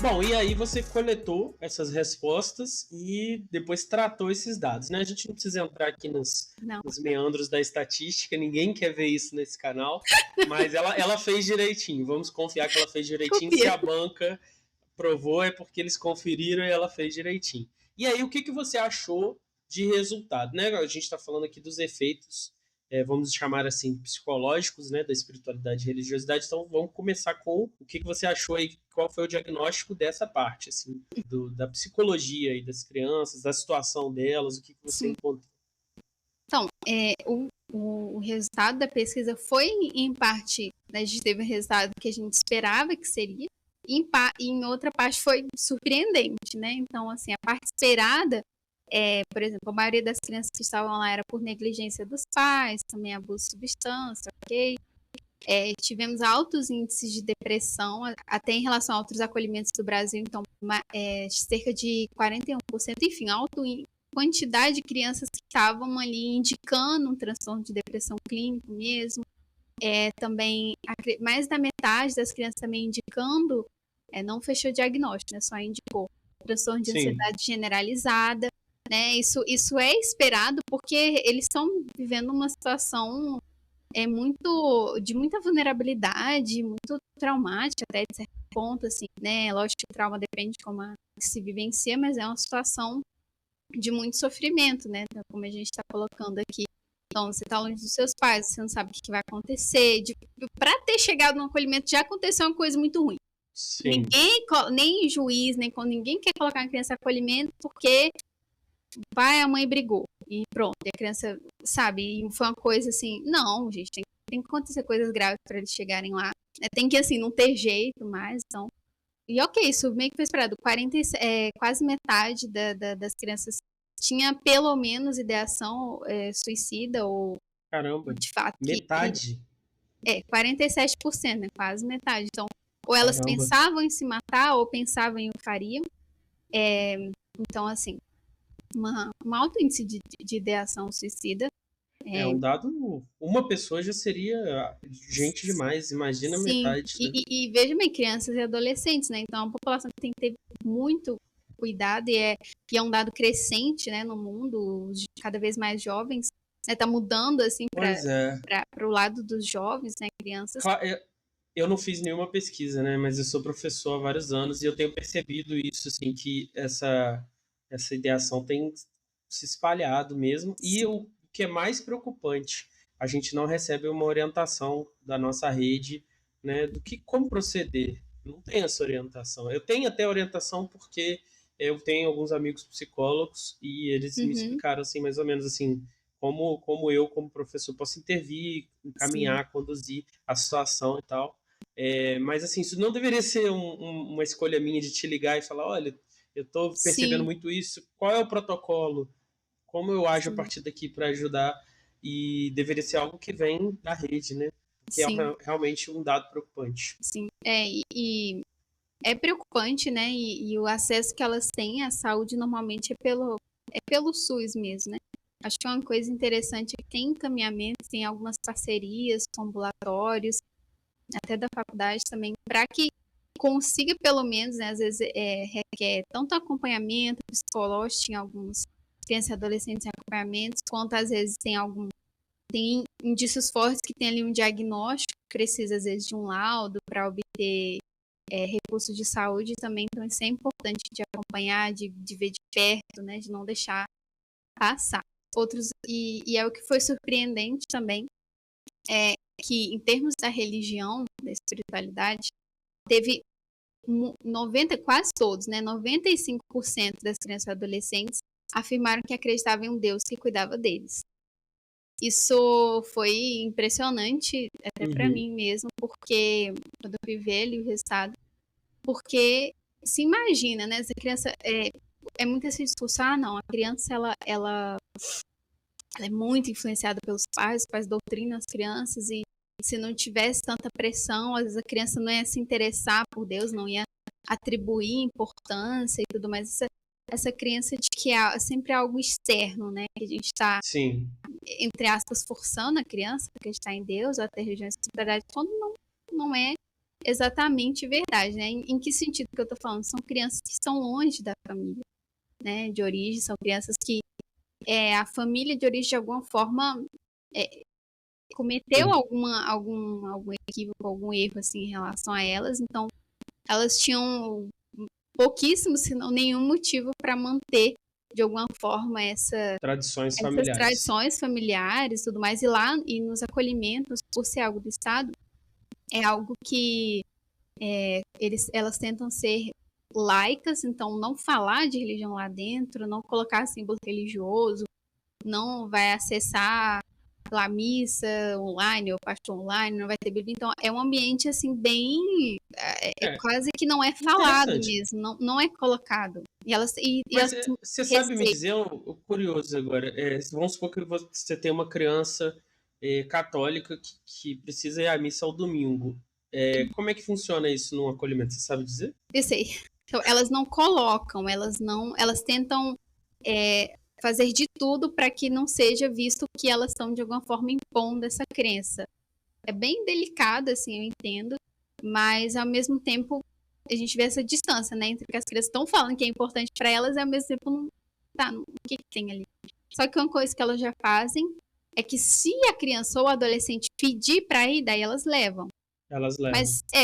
Bom, e aí você coletou essas respostas e depois tratou esses dados, né? A gente não precisa entrar aqui Não, nos meandros da estatística, ninguém quer ver isso nesse canal, mas ela fez direitinho. Vamos confiar que ela fez direitinho. Se confia. a banca provou, é porque eles conferiram e ela fez direitinho. E aí, o que, que você achou de resultado, né? A gente está falando aqui dos efeitos, vamos chamar assim, psicológicos, né, da espiritualidade e religiosidade. Então, vamos começar com o que, que você achou aí, qual foi o diagnóstico dessa parte, assim, da psicologia e das crianças, da situação delas, o que, que você Sim. encontrou. Então, o resultado da pesquisa foi, em parte, né, a gente teve o resultado que a gente esperava que seria, e em outra parte foi surpreendente, né? Então, assim, a parte esperada, por exemplo, a maioria das crianças que estavam lá era por negligência dos pais, também abuso de substância, ok? Tivemos altos índices de depressão, até em relação a outros acolhimentos do Brasil, então, cerca de 41%, enfim, alto quantidade de crianças que estavam ali indicando um transtorno de depressão clínico mesmo. Também, mais da metade das crianças também indicando, não fechou diagnóstico, né, só indicou transtorno de Sim, ansiedade generalizada, né? Isso é esperado porque eles estão vivendo uma situação de muita vulnerabilidade, muito traumática até de certo ponto, assim, né? Lógico que o trauma depende de como se vivencia, mas é uma situação de muito sofrimento, né? Então, como a gente está colocando aqui. Então, você está longe dos seus pais, você não sabe o que vai acontecer. Para ter chegado no acolhimento, já aconteceu uma coisa muito ruim. sim. Ninguém, nem juiz, nem quando ninguém quer colocar a criança em acolhimento porque o pai e a mãe brigou. E pronto, e a criança, sabe, e foi uma coisa assim, não, gente, tem que acontecer coisas graves para eles chegarem lá. Tem que, assim, não ter jeito mais, então. E ok, isso meio que foi esperado. Quase metade das crianças tinha pelo menos ideação suicida, ou Caramba, de fato que. metade. 47%, né? Quase metade. Então, ou elas Caramba. pensavam em se matar, ou pensavam em o que fariam. Então, assim, um alto índice de ideação suicida. É É, um dado, uma pessoa já seria gente demais, imagina sim, metade, né? e veja bem, crianças e adolescentes, né? Então, é uma população que tem que ter muito cuidado e é um dado crescente, né, no mundo, cada vez mais jovens, né, tá mudando, assim, Pois é. para o lado dos jovens, né, crianças. Eu não fiz nenhuma pesquisa, né? Mas eu sou professor há vários anos e eu tenho percebido isso, assim, que essa ideação tem se espalhado mesmo. E o que é mais preocupante, a gente não recebe uma orientação da nossa rede, né? Do que como proceder. Não tem essa orientação. Eu tenho até orientação porque eu tenho alguns amigos psicólogos e eles me Uhum, explicaram assim, mais ou menos assim, como eu, como professor, posso intervir, sim, encaminhar, conduzir a situação e tal. Mas assim, isso não deveria ser uma escolha minha de te ligar e falar, olha, eu estou percebendo sim, muito isso, qual é o protocolo? Como eu ajo a sim, partir daqui para ajudar? E deveria ser algo que vem da rede, né? Que é sim, realmente um dado preocupante. sim. E é preocupante, né? E o acesso que elas têm à saúde normalmente é pelo SUS mesmo, né? Acho que é uma coisa interessante é que tem encaminhamentos, tem algumas parcerias com ambulatórios, até da faculdade também, para que consiga pelo menos, né, às vezes requer tanto acompanhamento psicológico, em alguns crianças e adolescentes em acompanhamentos, quanto às vezes tem indícios fortes que tem ali um diagnóstico, precisa às vezes de um laudo para obter recursos de saúde também, então isso é importante de acompanhar, de ver de perto, né, de não deixar passar. E é o que foi surpreendente também, é que em termos da religião, da espiritualidade, teve quase todos, né, 95% das crianças e adolescentes afirmaram que acreditavam em um Deus que cuidava deles. Isso foi impressionante até para Uhum. mim mesmo, porque quando eu fui ver ali o resultado, porque se imagina, né, essa criança é muito esse discurso, não, a criança ela é muito influenciada pelos pais, os pais doutrinam as crianças e se não tivesse tanta pressão, às vezes a criança não ia se interessar por Deus, não ia atribuir importância e tudo mais. Essa criança de que é sempre algo externo, né? Que a gente está, Sim, entre aspas, forçando a criança a acreditar em Deus, ou a ter religião e espiritualidade, quando não é. exatamente verdade, né? Em que sentido que eu tô falando? São crianças que estão longe da família, né? De origem, são crianças que a família de origem, de alguma forma, cometeu algum equívoco, algum erro, assim, em relação a elas. Então, elas tinham pouquíssimo, se não nenhum motivo para manter, de alguma forma, Tradições essas familiares. tradições familiares e tudo mais. E lá, e nos acolhimentos, por ser algo do Estado, é algo que elas tentam ser laicas, então não falar de religião lá dentro, não colocar símbolo religioso, não vai acessar lá missa online ou pastor online, não vai ter Bíblia. Então é um ambiente assim bem quase que não é falado mesmo, não é colocado. E elas Mas elas você sabe me dizer, o curioso agora, vamos supor que você tem uma criança católica que precisa ir à missa ao domingo. Como é que funciona isso no acolhimento? Você sabe dizer? Eu sei. Então, elas não colocam, elas tentam fazer de tudo para que não seja visto que elas estão de alguma forma impondo essa crença. É bem delicado, assim, eu entendo, mas ao mesmo tempo a gente vê essa distância, né, entre o que as crianças estão falando que é importante para elas e ao mesmo tempo não tá, o que tem ali. Só que uma coisa que elas já fazem é que se a criança ou o adolescente pedir para ir, daí elas levam. Elas levam.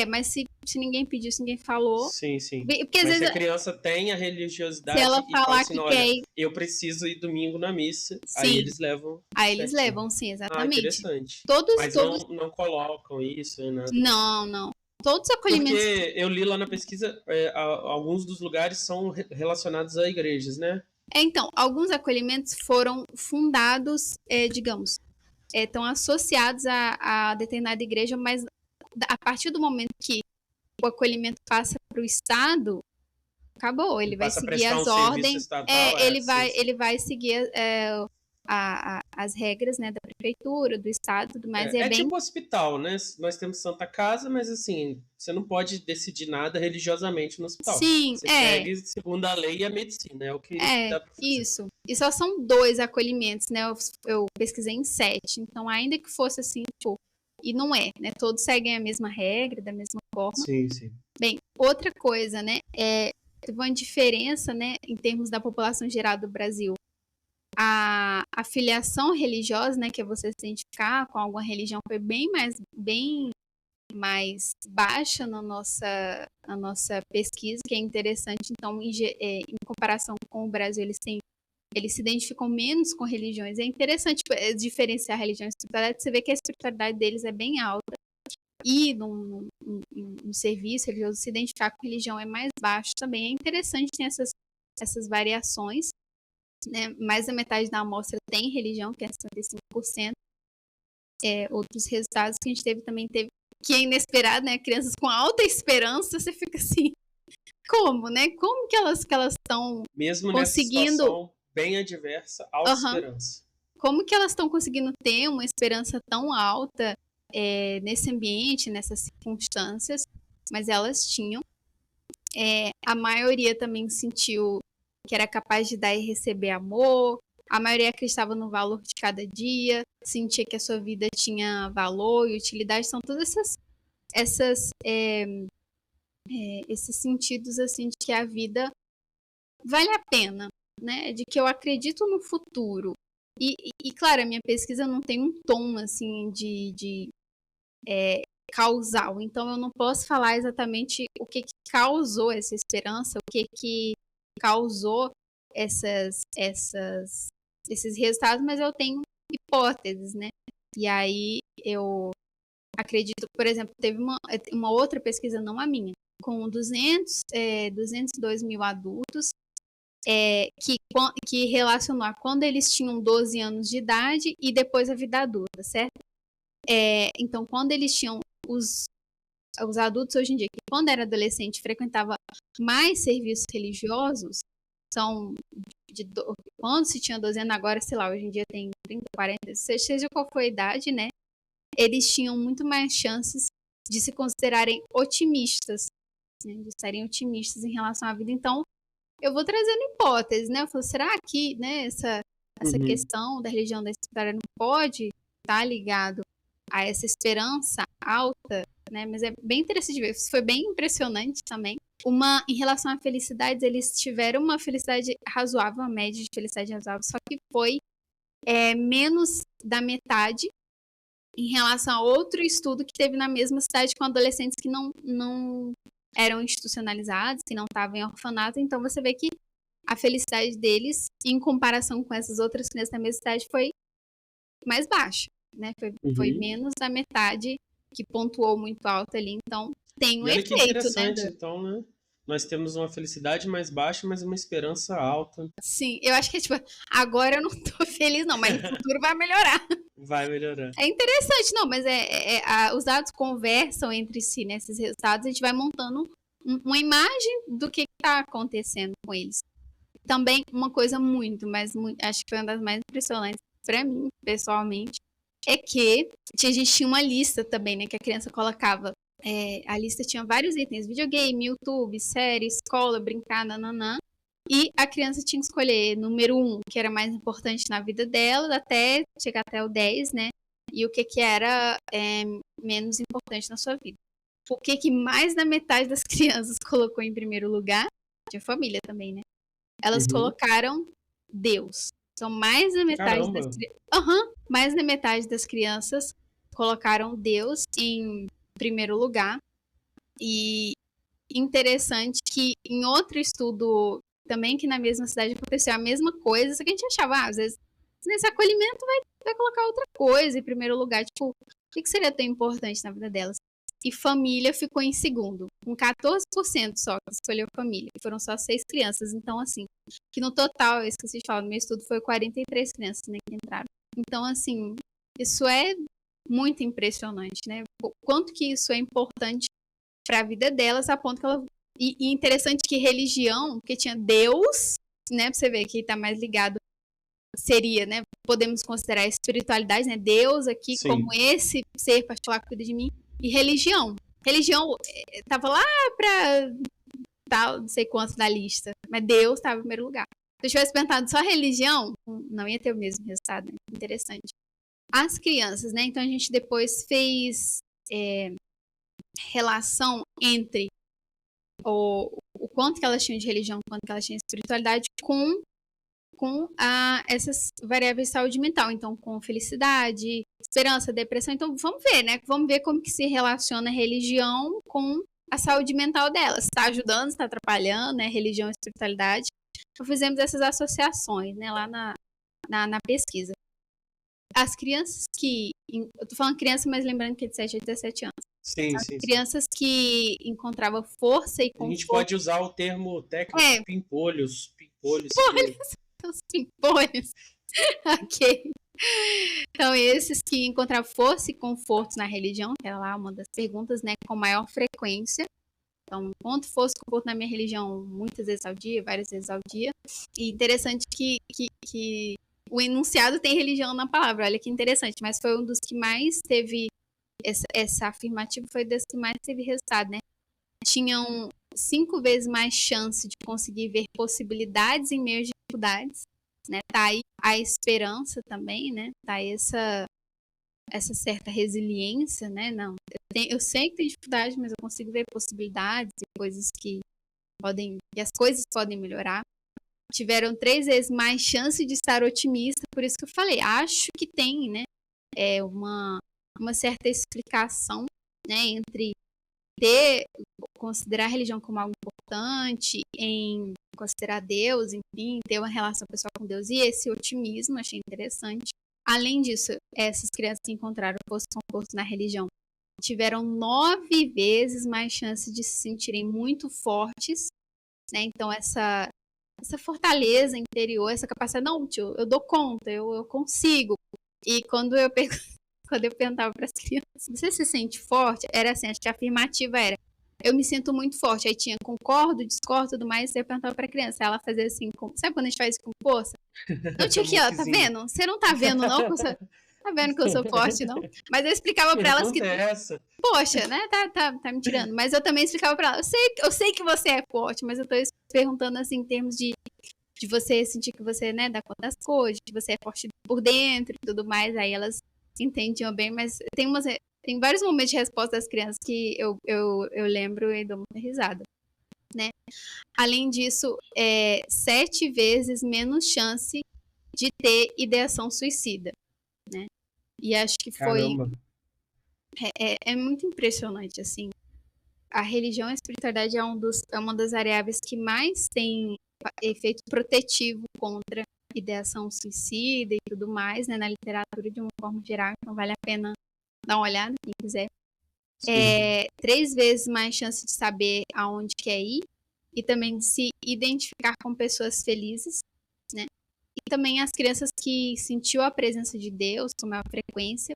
Mas se ninguém pediu, se ninguém falou. Sim, sim. Porque, às mas vezes, se a criança tem a religiosidade se ela e fala falar assim, que olha, quer ir, eu preciso ir domingo na missa, sim, aí eles levam aí eles certinho. levam, sim, Ah, exatamente. interessante. Todos. Mas não colocam isso, nada. Não. Todos os acolhimentos. Porque eu li lá na pesquisa, alguns dos lugares são relacionados a igrejas, né? Então, alguns acolhimentos foram fundados, digamos, estão associados a determinada igreja, mas a partir do momento que o acolhimento passa para o Estado, acabou. Ele vai seguir as ordens. Estatal, ele vai seguir as regras, né, da prefeitura, do Estado, tudo mais. É tipo hospital, né? Nós temos Santa Casa, mas assim, você não pode decidir nada religiosamente no hospital. Sim, você segue segundo a lei e a medicina, é o que dá pra fazer. Isso. E só são 2 acolhimentos, né? Eu pesquisei em 7. Então, ainda que fosse assim, tipo, e não é, né? Todos seguem a mesma regra, da mesma forma. Sim, sim. Bem, outra coisa, né? Teve uma diferença, né, em termos da população geral do Brasil. A filiação religiosa, né, que é você se identificar com alguma religião, foi bem mais baixa na nossa pesquisa, que é interessante. Então, em comparação com o Brasil, eles se identificam menos com religiões. É interessante diferenciar religião e espiritualidade. Você vê que a espiritualidade deles é bem alta. E no serviço religioso, se identificar com religião é mais baixo também. É interessante ter essas variações. Né? Mais da metade da amostra tem religião, que é 55%. Outros resultados que a gente também teve, que é inesperado, né? Crianças com alta esperança, você fica assim, como, né? Como que elas estão mesmo conseguindo... nessa situação bem adversa, alta esperança. Como que elas estão conseguindo ter uma esperança tão alta nesse ambiente, nessas circunstâncias? Mas elas tinham. A maioria também sentiu que era capaz de dar e receber amor. A maioria acreditava no valor de cada dia, sentia que a sua vida tinha valor e utilidade. São todas esses sentidos assim de que a vida vale a pena, né? De que eu acredito no futuro. E claro, a minha pesquisa não tem um tom assim de causal, então eu não posso falar exatamente o que causou essa esperança, o que causou esses resultados, mas eu tenho hipóteses, né? E aí eu acredito, por exemplo, teve uma outra pesquisa, não a minha, com 202 mil adultos, que relacionou a quando eles tinham 12 anos de idade e depois a vida adulta, certo? Então, quando eles tinham os adultos hoje em dia, que quando era adolescente frequentava mais serviços religiosos, quando se tinha 12 anos, agora, sei lá, hoje em dia tem 30, 40, seja qual for a idade, né? Eles tinham muito mais chances de se considerarem otimistas, né, de estarem otimistas em relação à vida. Então, eu vou trazendo hipóteses, né? Eu falo, será que, né, essa questão da religião da espiritualidade não pode estar ligado a essa esperança alta, né? Mas é bem interessante de ver. Isso foi bem impressionante também. Em relação à felicidade, eles tiveram uma felicidade razoável, uma média de felicidade razoável, só que foi menos da metade em relação a outro estudo que teve na mesma cidade com adolescentes que não eram institucionalizados, que não estavam em orfanato. Então você vê que a felicidade deles, em comparação com essas outras crianças da mesma cidade, foi mais baixa, né? Foi menos da metade que pontuou muito alto ali. Então tem um E olha que efeito, né? interessante, então, né? Nós temos uma felicidade mais baixa, mas uma esperança alta. Sim, eu acho que tipo, agora eu não tô feliz não, mas no futuro vai melhorar. Vai melhorar. É interessante, não, mas os dados conversam entre si, né? Esses resultados, a gente vai montando uma imagem do que está acontecendo com eles. Também uma coisa acho que foi uma das mais impressionantes para mim, pessoalmente, é que a gente tinha uma lista também, né? Que a criança colocava. A lista tinha vários itens: videogame, YouTube, série, escola, brincar, nananã. E a criança tinha que escolher número 1, que era mais importante na vida dela, até chegar até o 10, né? E o que era menos importante na sua vida. O que mais da metade das crianças colocou em primeiro lugar? Tinha família também, né? Elas colocaram Deus. Então, mais da metade mais da metade das crianças colocaram Deus em primeiro lugar. E interessante que em outro estudo também, que na mesma cidade aconteceu a mesma coisa, só que a gente achava, às vezes, nesse acolhimento vai colocar outra coisa em primeiro lugar. Tipo, o que seria tão importante na vida delas? E família ficou em segundo, com 14% só que escolheu família. E foram só 6 crianças. Então, assim, que no total, eu esqueci de falar, no meu estudo foi 43 crianças, né, que entraram. Então, assim, isso é muito impressionante, né? O quanto que isso é importante para a vida delas, a ponto que ela... E interessante que religião, porque tinha Deus, né, pra você ver que tá mais ligado, seria, né, podemos considerar a espiritualidade, né, Deus aqui como esse ser particular que cuida de mim, e religião tava lá pra tal, não sei quanto da lista, mas Deus tava em primeiro lugar. Se eu tivesse perguntado só religião, não ia ter o mesmo resultado, né? Interessante. As crianças, né, então a gente depois fez relação entre o quanto que elas tinham de religião, o quanto que elas tinham de espiritualidade com essas variáveis de saúde mental. Então, com felicidade, esperança, depressão. Então, vamos ver, né? Vamos ver como que se relaciona a religião com a saúde mental delas. Está ajudando, está atrapalhando, né? Religião e espiritualidade. Então, fizemos essas associações, né? Lá na pesquisa. As crianças que... Eu tô falando criança, mas lembrando que é de 7 a 17 anos. Sim. Crianças que encontravam força e conforto. A gente pode usar o termo técnico pimpolhos. Os pimpolhos. Ok. Então, esses que encontravam força e conforto na religião, que era lá uma das perguntas, né, com maior frequência. Então, encontro força e conforto na minha religião muitas vezes ao dia, várias vezes ao dia. E interessante que o enunciado tem religião na palavra. Olha que interessante, mas foi um dos que mais teve... Essa afirmativa foi das que mais teve resultado, né? Tinham 5 vezes mais chance de conseguir ver possibilidades em meio às dificuldades, né? Tá aí a esperança também, né? Tá aí essa certa resiliência, né? Não, eu sei que tem dificuldade, mas eu consigo ver possibilidades e coisas que as coisas podem melhorar. Tiveram 3 vezes mais chance de estar otimista, por isso que eu falei, acho que tem, né? Uma certa explicação, né, entre considerar a religião como algo importante, em considerar Deus, enfim, ter uma relação pessoal com Deus, e esse otimismo, achei interessante. Além disso, essas crianças que encontraram conforto na religião tiveram 9 vezes mais chance de se sentirem muito fortes, né, então essa fortaleza interior, essa capacidade, não, tio, eu dou conta, eu consigo. E quando eu perguntava para as crianças, você se sente forte? Era assim, acho que a afirmativa era, eu me sinto muito forte. Aí tinha concordo, discordo, tudo mais. Eu perguntava para a criança, ela fazia assim, sabe quando a gente faz com força? Não tinha aqui, ó, tá vendo? Você não tá vendo, não? Tá vendo que eu sou forte, não? Mas eu explicava para elas que... Poxa, né? Tá me tirando. Mas eu também explicava para elas, eu sei que você é forte, mas eu tô perguntando assim, em termos de você sentir que você, né, dá conta das coisas, que você é forte por dentro e tudo mais. Aí elas entendiam bem, mas tem Tem vários momentos de resposta das crianças que eu lembro e dou muita risada, né? Além disso, 7 vezes menos chance de ter ideação suicida, né? E acho que Caramba. é muito impressionante, assim. A religião e a espiritualidade é uma das variáveis que mais tem efeito protetivo contra ideação suicida e tudo mais, né? Na literatura de uma forma geral, então vale a pena dar uma olhada, quem quiser. 3 vezes mais chance de saber aonde quer ir e também de se identificar com pessoas felizes, né? E também as crianças que sentiu a presença de Deus com maior frequência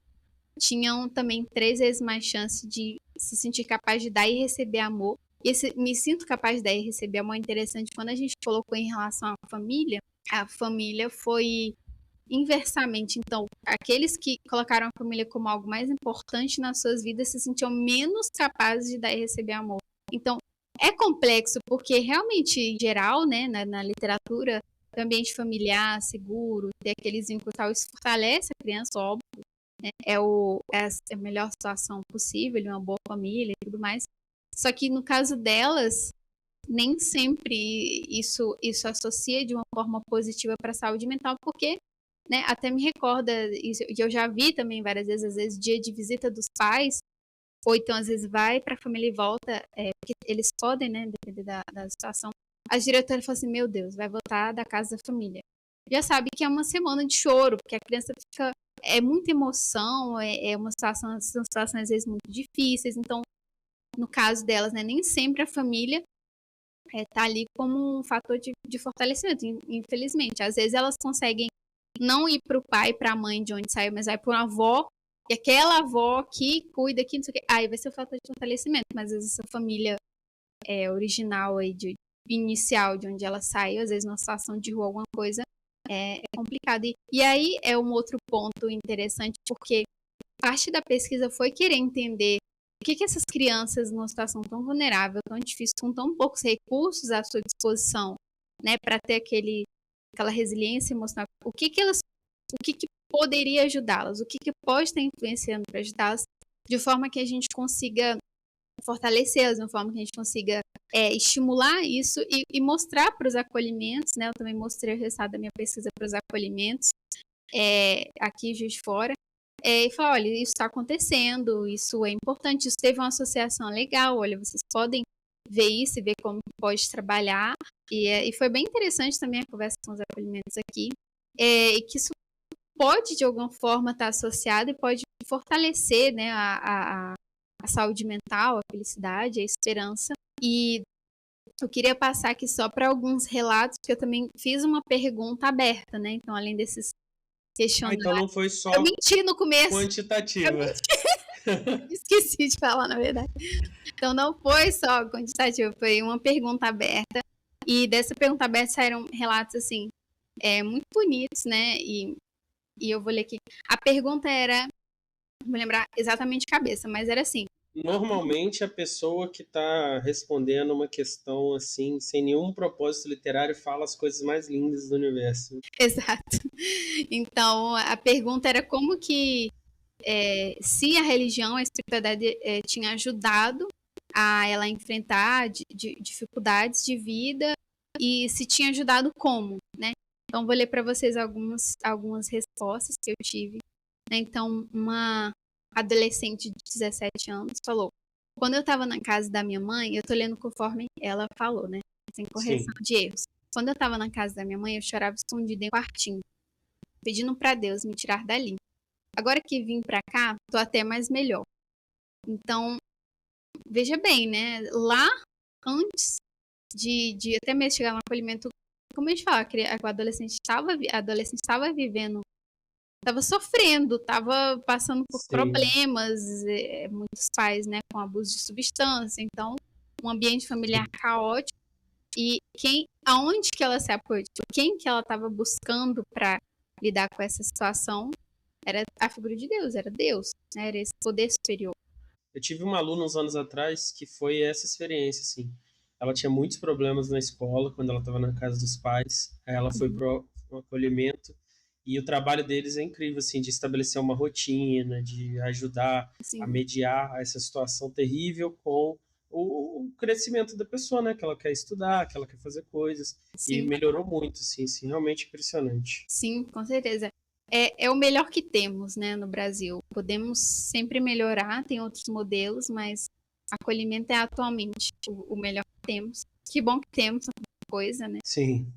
tinham também 3 vezes mais chance de se sentir capaz de dar e receber amor. E esse me sinto capaz de dar e receber amor é interessante. Quando a gente colocou em relação à família, a família foi inversamente. Então, aqueles que colocaram a família como algo mais importante nas suas vidas se sentiam menos capazes de dar e receber amor. Então, é complexo, porque realmente, em geral, né, na literatura, o ambiente familiar, seguro, ter aqueles vínculos tal, isso fortalece a criança, óbvio, né? É a melhor situação possível, uma boa família e tudo mais. Só que no caso delas, nem sempre isso associa de uma forma positiva para a saúde mental, porque, né, até me recorda, e eu já vi também várias vezes, às vezes, dia de visita dos pais, ou então às vezes vai para a família e volta, porque eles podem, né, depender da situação. As diretoras falam assim, meu Deus, vai voltar da casa da família. Já sabe que é uma semana de choro, porque a criança fica... É muita emoção, uma situação, são situações às vezes muito difíceis, então, no caso delas, né, nem sempre a família tá ali como um fator de fortalecimento, infelizmente. Às vezes elas conseguem não ir para o pai, para a mãe de onde saiu, mas vai para uma avó, e aquela avó que cuida, que não sei o quê, aí vai ser o fator de fortalecimento, mas às vezes essa família original aí, inicial, de onde ela saiu, às vezes numa situação de rua, alguma coisa, é complicado. E aí é um outro ponto interessante, porque parte da pesquisa foi querer entender o que essas crianças numa situação tão vulnerável, tão difícil, com tão poucos recursos à sua disposição, né, para ter aquela resiliência emocional, o que poderia ajudá-las, o que pode estar influenciando para ajudá-las, de forma que a gente consiga fortalecê-las, de uma forma que a gente consiga estimular isso e mostrar para os acolhimentos, né? Eu também mostrei o resultado da minha pesquisa para os acolhimentos aqui em Juiz de Fora, e falar, olha, isso está acontecendo, isso é importante, isso teve uma associação legal, olha, vocês podem ver isso e ver como pode trabalhar, e foi bem interessante também a conversa com os acolhimentos aqui, e que isso pode de alguma forma estar associado e pode fortalecer, né, a saúde mental, a felicidade, a esperança. E eu queria passar aqui só para alguns relatos, porque eu também fiz uma pergunta aberta, né? Então, além desses questionários... então não foi só eu menti no começo. quantitativa. Esqueci de falar, na verdade. Então, não foi só quantitativa, foi uma pergunta aberta. E dessa pergunta aberta saíram relatos, assim, muito bonitos, né? E eu vou ler aqui. A pergunta era... Não vou lembrar exatamente de cabeça, mas era assim. Normalmente a pessoa que está respondendo uma questão assim, sem nenhum propósito literário, fala as coisas mais lindas do universo. Exato. Então, a pergunta era como que se a religião, a espiritualidade tinha ajudado a ela enfrentar dificuldades de vida e se tinha ajudado como, né? Então, vou ler para vocês algumas respostas que eu tive. Então, uma adolescente de 17 anos falou: quando eu estava na casa da minha mãe, eu tô lendo conforme ela falou, né? Sem correção de erros. Quando eu estava na casa da minha mãe, eu chorava escondido em um quartinho, pedindo para Deus me tirar dali. Agora que vim para cá, tô até mais melhor. Então, veja bem, né? Lá, antes de até mesmo chegar no acolhimento, como a gente fala, a adolescente estava vivendo, estava sofrendo, estava passando por problemas, muitos pais, né, com abuso de substância, então um ambiente familiar caótico. E aonde que ela se apoiou? Quem que ela estava buscando para lidar com essa situação? Era a figura de Deus, era Deus, né? Era esse poder superior. Eu tive uma aluna uns anos atrás que foi essa experiência, assim. Ela tinha muitos problemas na escola quando ela estava na casa dos pais. Aí ela foi pro acolhimento E o trabalho deles é incrível, assim, de estabelecer uma rotina, de ajudar a Sim, mediar essa situação terrível com o crescimento da pessoa, né? Que ela quer estudar, que ela quer fazer coisas. E sim, melhorou muito, assim, realmente impressionante. sim, com certeza. É o melhor que temos, né, no Brasil. Podemos sempre melhorar, tem outros modelos, mas acolhimento é atualmente o melhor que temos. Que bom que temos alguma coisa, né? Sim.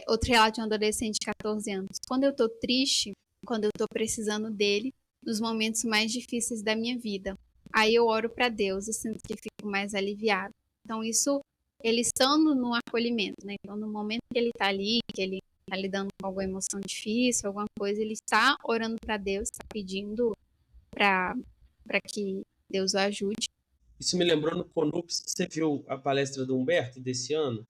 Outro relato de um adolescente de 14 anos. Quando eu tô triste, quando eu tô precisando dele, nos momentos mais difíceis da minha vida. Aí eu oro para Deus e sinto que fico mais aliviado. Então, isso, ele estando no acolhimento, né? Então, no momento que ele tá ali, que ele tá lidando com alguma emoção difícil, alguma coisa, ele está orando para Deus, está pedindo para que Deus o ajude. Isso me lembrou no Conups, você viu a palestra do Humberto desse ano?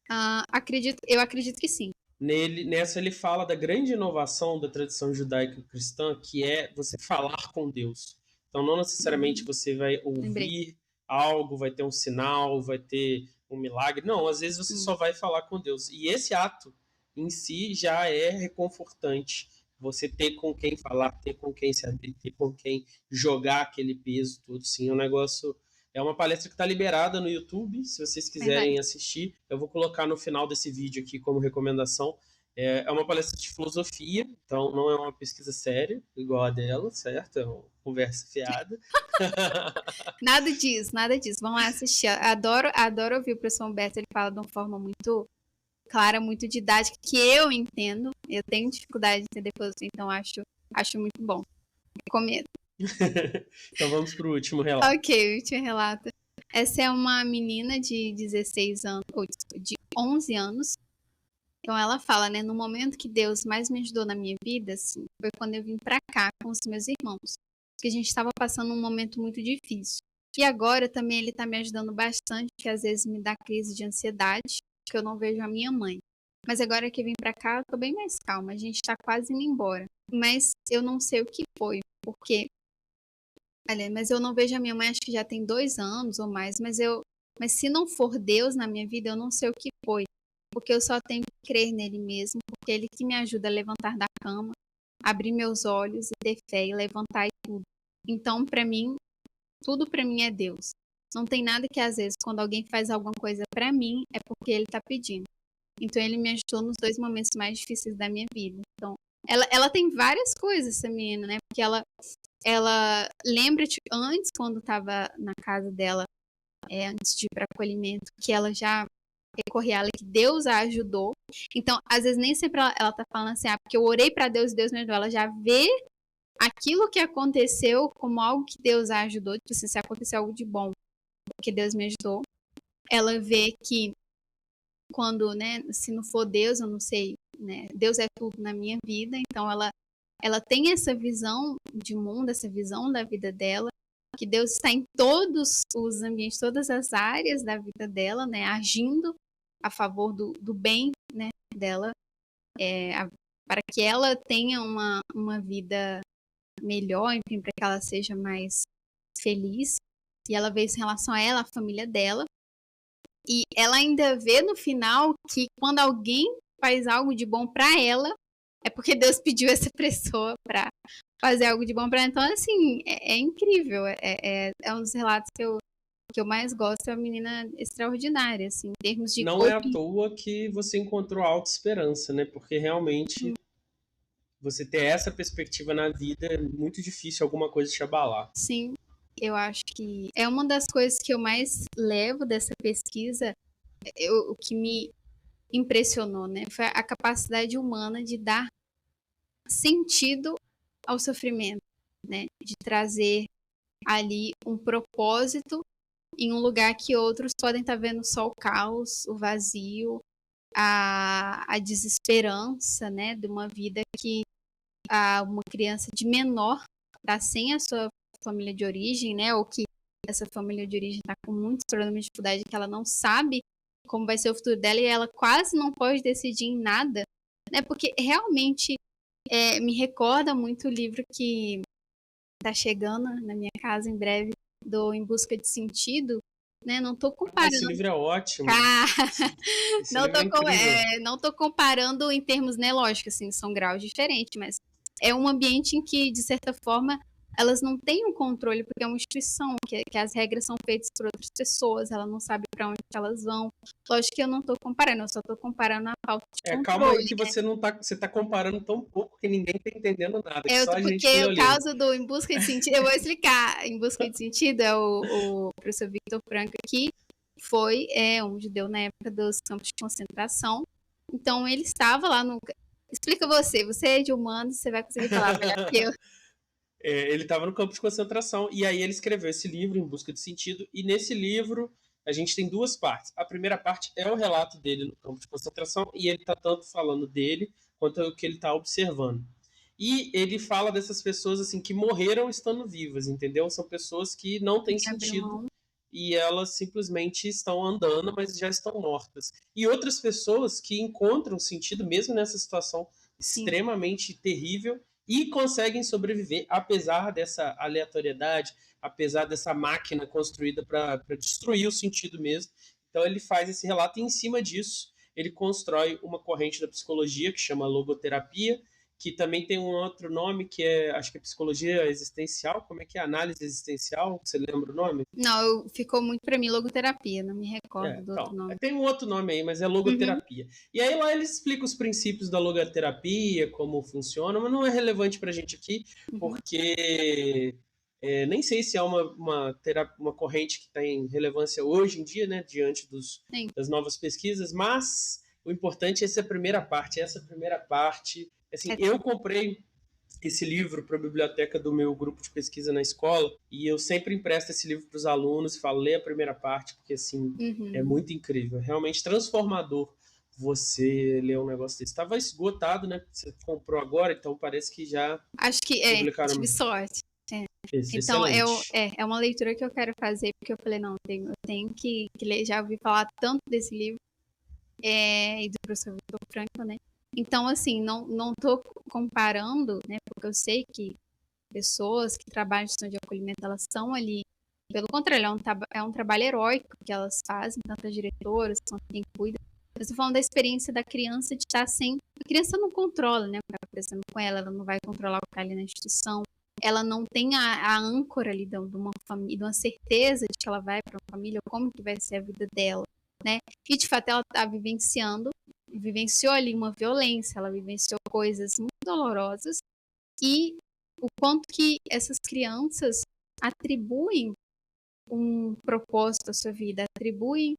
Eu acredito que sim. Nessa ele fala da grande inovação da tradição judaico-cristã, que é você falar com Deus. Então, não necessariamente você vai Lembrei. ouvir algo, vai ter um sinal, vai ter um milagre. Não, às vezes você Hum, só vai falar com Deus. E esse ato em si já é reconfortante. Você ter com quem falar, ter com quem se abrir, ter com quem jogar aquele peso, tudo. Sim, é um negócio. É uma palestra que está liberada no YouTube. Se vocês verdade. quiserem assistir, eu vou colocar no final desse vídeo aqui como recomendação. É uma palestra de filosofia, então não é uma pesquisa séria, igual a dela, certo? É uma conversa fiada. Nada disso, nada disso. Vamos lá assistir. Adoro ouvir o professor Humberto. Ele fala de uma forma muito clara, muito didática, que eu entendo. Eu tenho dificuldade de entender filosofia, então acho muito bom. Recomendo. Então vamos para o último relato. Ok, último relato. Essa é uma menina de 16 anos, ou desculpa, de 11 anos. Então ela fala, né? No momento que Deus mais me ajudou na minha vida, assim, foi quando eu vim pra cá com os meus irmãos. Porque a gente estava passando um momento muito difícil. E agora também ele tá me ajudando bastante, que às vezes me dá crise de ansiedade, que eu não vejo a minha mãe. Mas agora que eu vim pra cá, eu tô bem mais calma. A gente tá quase indo embora. Mas eu não sei o que foi, porque olha, mas eu não vejo a minha mãe, acho que já tem 2 anos ou mais, mas se não for Deus na minha vida, eu não sei o que foi, porque eu só tenho que crer nele mesmo, porque é ele que me ajuda a levantar da cama, abrir meus olhos e ter fé e levantar e tudo. Então, para mim, tudo para mim é Deus. Não tem nada que às vezes quando alguém faz alguma coisa para mim é porque ele tá pedindo. Então ele me ajudou nos 2 momentos mais difíceis da minha vida. Então, ela tem várias coisas, essa menina, né? Porque ela lembra antes, quando estava na casa dela, antes de ir para acolhimento, que ela já recorria a ela, que Deus a ajudou. Então, às vezes, nem sempre ela tá falando assim, porque eu orei para Deus e Deus me ajudou. Ela já vê aquilo que aconteceu como algo que Deus a ajudou. Tipo assim, se aconteceu algo de bom, porque Deus me ajudou. Ela vê que quando, né, se não for Deus, eu não sei, né, Deus é tudo na minha vida. Então, ela tem essa visão de mundo, essa visão da vida dela, que Deus está em todos os ambientes, todas as áreas da vida dela, né, agindo a favor do bem, né, dela, para que ela tenha uma vida melhor, enfim, para que ela seja mais feliz. E ela vê isso em relação a ela, a família dela. E ela ainda vê no final que quando alguém faz algo de bom para ela, é porque Deus pediu essa pessoa para fazer algo de bom para ela. Então, assim, é incrível. É um dos relatos que eu mais gosto. É uma menina extraordinária, assim, em termos de Não é à toa que você encontrou autoesperança, né? Porque realmente você ter essa perspectiva na vida é muito difícil alguma coisa te abalar. sim, eu acho que é uma das coisas que eu mais levo dessa pesquisa. O que me impressionou, né? Foi a capacidade humana de dar sentido ao sofrimento, né? De trazer ali um propósito em um lugar que outros podem estar vendo só o caos, o vazio, a desesperança, né? De uma vida que uma criança de menor está sem a sua família de origem, né? Ou que essa família de origem está com muitos problemas de dificuldade, que ela não sabe como vai ser o futuro dela e ela quase não pode decidir em nada, né? Porque realmente me recorda muito o livro que está chegando na minha casa em breve, do Em Busca de Sentido, né? Não tô Esse comparando. livro é ótimo. Ah, Esse livro é incrível. não tô comparando em termos, né, lógico, assim, são graus diferentes, mas é um ambiente em que, de certa forma, elas não têm um controle, porque é uma instituição, que as regras são feitas por outras pessoas, ela não sabe para onde elas vão. Lógico que eu não tô comparando, eu só tô comparando a falta de Calma aí controle. que você tá comparando tão pouco que ninguém tá entendendo nada, que só a gente que Porque leu o o livro. caso do Em Busca de Sentido, eu vou explicar. Em Busca de Sentido é o professor Victor Frankl aqui, foi um judeu na época dos campos de concentração. Então ele estava lá no. Explica você é de humanos, você vai conseguir falar melhor que eu. Ele estava no campo de concentração e aí ele escreveu esse livro, Em Busca de Sentido, e nesse livro a gente tem duas partes. A primeira parte é o relato dele no campo de concentração e ele está tanto falando dele quanto o que ele está observando. E ele fala dessas pessoas assim que morreram estando vivas, entendeu? São pessoas que não têm sentido e elas simplesmente estão andando, mas já estão mortas. E outras pessoas que encontram sentido mesmo nessa situação extremamente terrível e conseguem sobreviver apesar dessa aleatoriedade, apesar dessa máquina construída para destruir o sentido mesmo. Então ele faz esse relato e em cima disso ele constrói uma corrente da psicologia que chama logoterapia, que também tem um outro nome que acho que é psicologia existencial, como é que é? Análise existencial, você lembra o nome? Não, ficou muito para mim logoterapia, não me recordo do outro nome. Tem um outro nome aí, mas é logoterapia. E aí lá ele explica os princípios da logoterapia, como funciona, mas não é relevante pra gente aqui, porque nem sei se é uma corrente que tem relevância hoje em dia, né, diante das novas pesquisas, mas o importante é essa primeira parte. Assim, eu comprei esse livro para a biblioteca do meu grupo de pesquisa na escola e eu sempre empresto esse livro para os alunos e falo, lê a primeira parte, porque assim, é muito incrível, é realmente transformador você ler um negócio desse. Estava esgotado, né? Você comprou agora, então parece que já Acho que publicaram. tive sorte. Então, Excelente. é uma leitura que eu quero fazer, porque eu falei, não, eu tenho que ler, já ouvi falar tanto desse livro, e do professor Victor Frankl, né? Então, assim, não tô comparando, né? Porque eu sei que pessoas que trabalham em gestão de acolhimento, elas estão ali. Pelo contrário, é um trabalho heróico que elas fazem, tanto as diretoras quanto quem cuida. Eu estou falando da experiência da criança de estar sem. A criança não controla, né? O que está acontecendo com ela não vai controlar o que está ali na instituição. Ela não tem a âncora ali de uma família, de uma certeza de que ela vai para uma família, como que vai ser a vida dela, né? E de fato ela está vivenciou ali uma violência, ela vivenciou coisas muito dolorosas e o quanto que essas crianças atribuem um propósito à sua vida, atribuem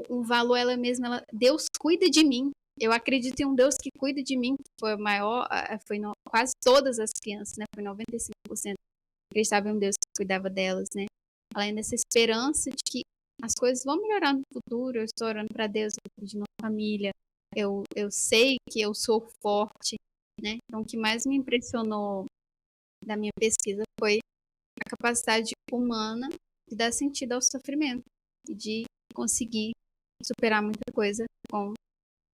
um valor a ela mesma. Deus cuida de mim. Eu acredito em um Deus que cuida de mim, que foi maior, quase todas as crianças, né? Foi 95% acreditavam em um Deus que cuidava delas, né? Além dessa esperança de que as coisas vão melhorar no futuro, eu estou orando para Deus, eu estou pedindo uma família, eu sei que eu sou forte, né? Então, o que mais me impressionou da minha pesquisa foi a capacidade humana de dar sentido ao sofrimento e de conseguir superar muita coisa com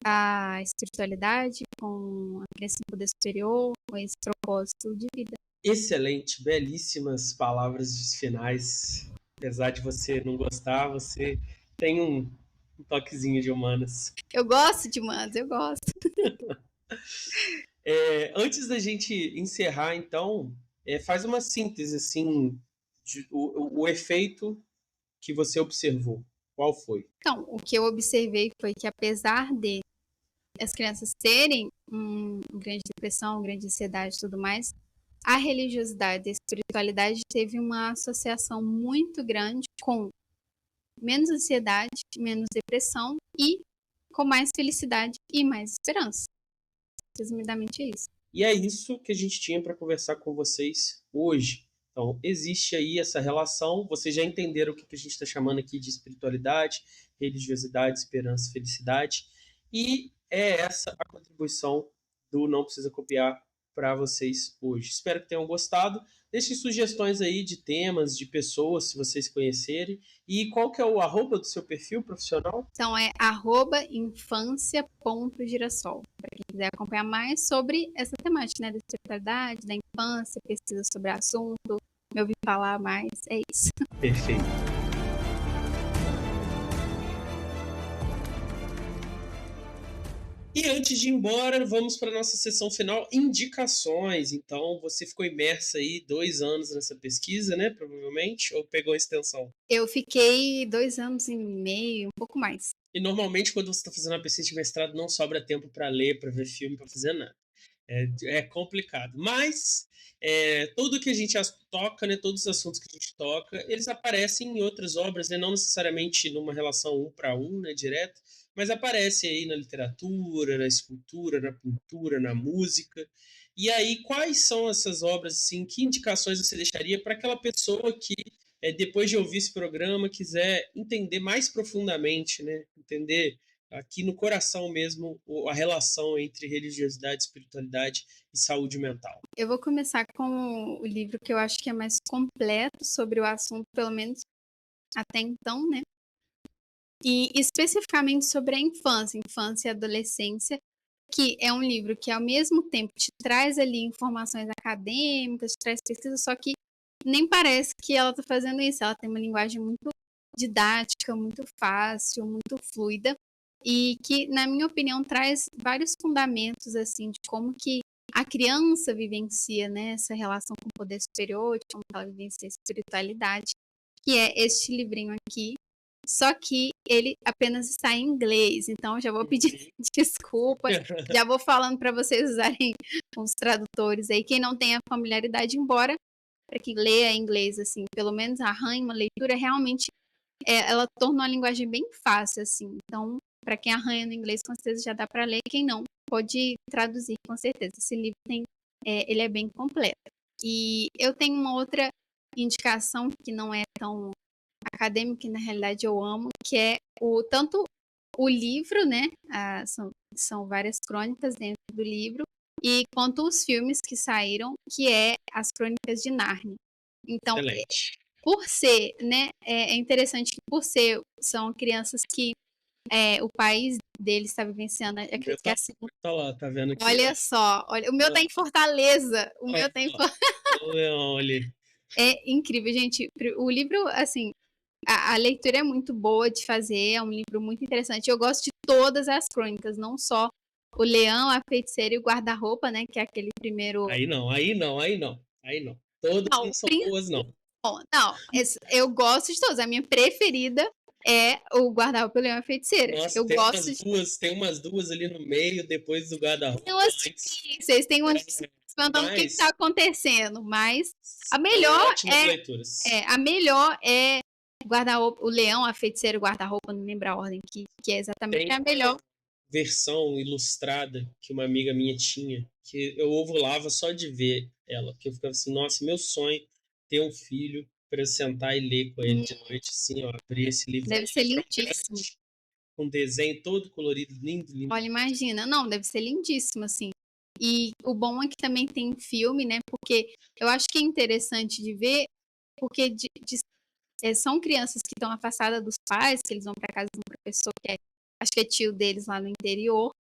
a espiritualidade, com a crença em poder superior, com esse propósito de vida. Excelente, belíssimas palavras finais. Apesar de você não gostar, você tem um toquezinho de humanas. Eu gosto de humanas, eu gosto. Antes da gente encerrar, então, faz uma síntese, assim, o efeito que você observou. Qual foi? Então, o que eu observei foi que apesar de as crianças terem grande depressão, grande ansiedade e tudo mais, a religiosidade e a espiritualidade teve uma associação muito grande com menos ansiedade, menos depressão e com mais felicidade e mais esperança. Resumidamente é isso. E é isso que a gente tinha para conversar com vocês hoje. Então, existe aí essa relação, vocês já entenderam o que a gente está chamando aqui de espiritualidade, religiosidade, esperança, felicidade, e é essa a contribuição do Não Precisa Copiar para vocês hoje. Espero que tenham gostado. Deixem sugestões aí de temas, de pessoas, se vocês conhecerem. E qual que é o arroba do seu perfil profissional? Então é @infância.girassol. Para quem quiser acompanhar mais sobre essa temática, né, da espiritualidade, da infância, pesquisa sobre o assunto, me ouvir falar mais, é isso. Perfeito. E antes de ir embora, vamos para a nossa sessão final, indicações. Então, você ficou imersa aí 2 anos nessa pesquisa, né? Provavelmente, ou pegou a extensão? Eu fiquei 2 anos e meio, um pouco mais. E normalmente, quando você está fazendo uma pesquisa de mestrado, não sobra tempo para ler, para ver filme, para fazer nada. É complicado. Mas tudo que a gente toca, né, todos os assuntos que a gente toca, eles aparecem em outras obras, né, não necessariamente numa relação um para um, né, direto, mas aparece aí na literatura, na escultura, na pintura, na música. E aí, quais são essas obras, assim, que indicações você deixaria para aquela pessoa que, depois de ouvir esse programa, quiser entender mais profundamente, né, entender aqui no coração mesmo a relação entre religiosidade, espiritualidade e saúde mental? Eu vou começar com o livro que eu acho que é mais completo sobre o assunto, pelo menos até então, né? E especificamente sobre a infância e adolescência, que é um livro que ao mesmo tempo te traz ali informações acadêmicas, te traz pesquisa, só que nem parece que ela está fazendo isso. Ela tem uma linguagem muito didática, muito fácil, muito fluida, e que, na minha opinião, traz vários fundamentos assim de como que a criança vivencia, né, essa relação com o poder superior, de como ela vivencia a espiritualidade, que é este livrinho aqui. Só que ele apenas está em inglês, então já vou pedir desculpa, já vou falando para vocês usarem os tradutores aí, quem não tem a familiaridade, embora para quem lê em inglês, assim, pelo menos arranha uma leitura, realmente ela torna a linguagem bem fácil, assim, então para quem arranha no inglês, com certeza já dá para ler, quem não, pode traduzir, com certeza, esse livro ele é bem completo. E eu tenho uma outra indicação que não é tão acadêmico, que na realidade eu amo, que é tanto o livro, né? São várias crônicas dentro do livro, e quanto os filmes que saíram, que é As Crônicas de Nárnia. Então, Excelente. por ser, né? É interessante que por ser, são crianças que o país deles está vivenciando, acredito que é assim. Tá lá, tá vendo aqui? Olha só, olha, o meu tá em Fortaleza, o meu tá em O leão ali. É incrível, gente. O livro, assim, a leitura é muito boa de fazer, é um livro muito interessante. Eu gosto de todas as crônicas, não só o Leão, a Feiticeira e o Guarda-Roupa, né? Que é aquele primeiro. Aí não, aí não, aí não, aí não. Todas Não, não são boas, não. não, eu gosto de todas. A minha preferida é o Guarda-Roupa, o Leão e a Feiticeira. Nossa, Eu gosto de. tem umas duas ali no meio, depois do guarda-roupa. Não assisti, vocês têm umas se perguntando o que está acontecendo, mas a melhor ótimas leituras. a melhor é o Leão, a Feiticeira e o Guarda-Roupa, não lembro a ordem, que é exatamente a melhor. Versão ilustrada que uma amiga minha tinha, que eu ovulava só de ver ela, porque eu ficava assim, nossa, meu sonho é ter um filho para eu sentar e ler com ele de noite, assim, ó, abrir esse livro. Deve ser lindíssimo. Com desenho todo colorido, lindo, lindo. Olha, imagina. Não, deve ser lindíssimo, assim. E o bom é que também tem filme, né? Porque eu acho que é interessante de ver, porque são crianças que estão afastadas dos pais, que eles vão para casa de um professor que acho que é tio deles lá no interior,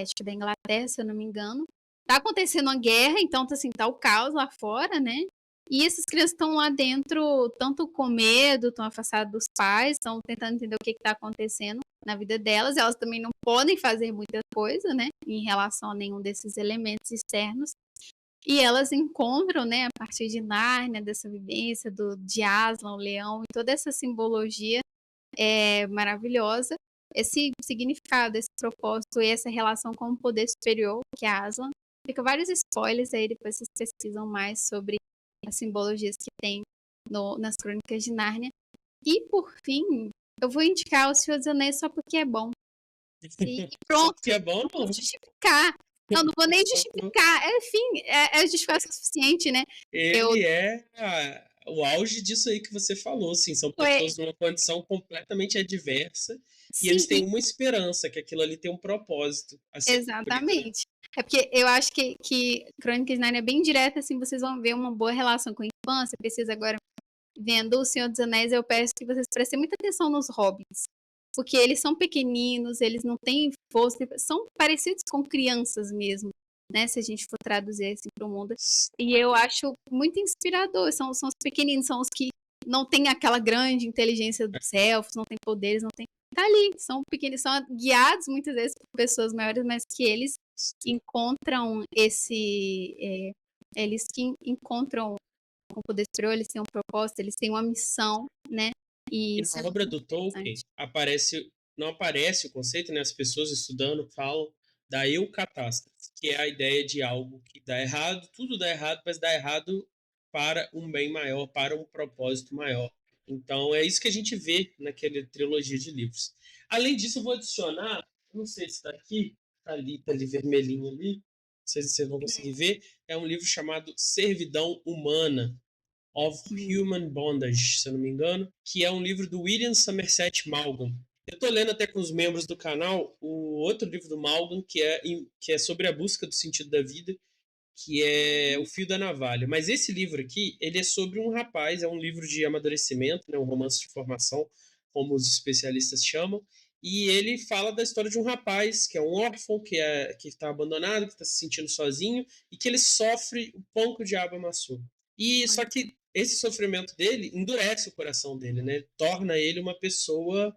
acho que da Inglaterra, se eu não me engano. Tá acontecendo uma guerra, então assim, tá o caos lá fora, né? E essas crianças estão lá dentro, tanto com medo, estão afastadas dos pais, estão tentando entender o que está acontecendo na vida delas. Elas também não podem fazer muita coisa, né, em relação a nenhum desses elementos externos. E elas encontram, né, a partir de Nárnia, dessa vivência de Aslan, o leão, e toda essa simbologia maravilhosa, esse significado, esse propósito e essa relação com o poder superior, que é Aslan. Fica vários spoilers aí, depois vocês pesquisam mais sobre as simbologias que tem nas Crônicas de Nárnia. E, por fim, eu vou indicar O Senhor dos Anéis só porque é bom. E pronto. Que é bom, não vou justificar. Não vou nem justificar. Enfim, é justificação suficiente, né? Ele é o auge disso aí que você falou, assim, são pessoas numa condição completamente adversa e eles têm uma esperança, que aquilo ali tem um propósito. Exatamente. É porque eu acho que Crônicas de Nárnia é bem direta, assim, vocês vão ver uma boa relação com a infância. Precisa agora, vendo O Senhor dos Anéis, eu peço que vocês prestem muita atenção nos hobbits. Porque eles são pequeninos, eles não têm força, são parecidos com crianças mesmo, né? Se a gente for traduzir assim para o mundo. E eu acho muito inspirador. São os pequeninos, são os que não têm aquela grande inteligência dos elfos, não têm poderes, não têm. tá ali, são pequenos, são guiados muitas vezes por pessoas maiores, mas que eles encontram eles que encontram o poder superior, eles têm um propósito, eles têm uma missão, né? E E isso na é obra muito do Tolkien interessante. não aparece o conceito, né? As pessoas estudando falam da eucatástrofe, que é a ideia de algo que dá errado, tudo dá errado, mas dá errado para um bem maior, para um propósito maior. Então é isso que a gente vê naquela trilogia de livros. Além disso, eu vou adicionar, não sei se está aqui, tá ali vermelhinho ali, não sei se vocês vão conseguir ver, é um livro chamado Servidão Humana, of Human Bondage, se eu não me engano, que é um livro do William Somerset Maugham. Eu estou lendo até com os membros do canal o outro livro do Maugham, que é sobre a busca do sentido da vida, que é O Fio da Navalha. Mas esse livro aqui, ele é sobre um rapaz, é um livro de amadurecimento, né, um romance de formação, como os especialistas chamam, e ele fala da história de um rapaz que é um órfão, que está abandonado, que está se sentindo sozinho, e que ele sofre o pão que o diabo amassou. E só que esse sofrimento dele endurece o coração dele, né? Torna ele uma pessoa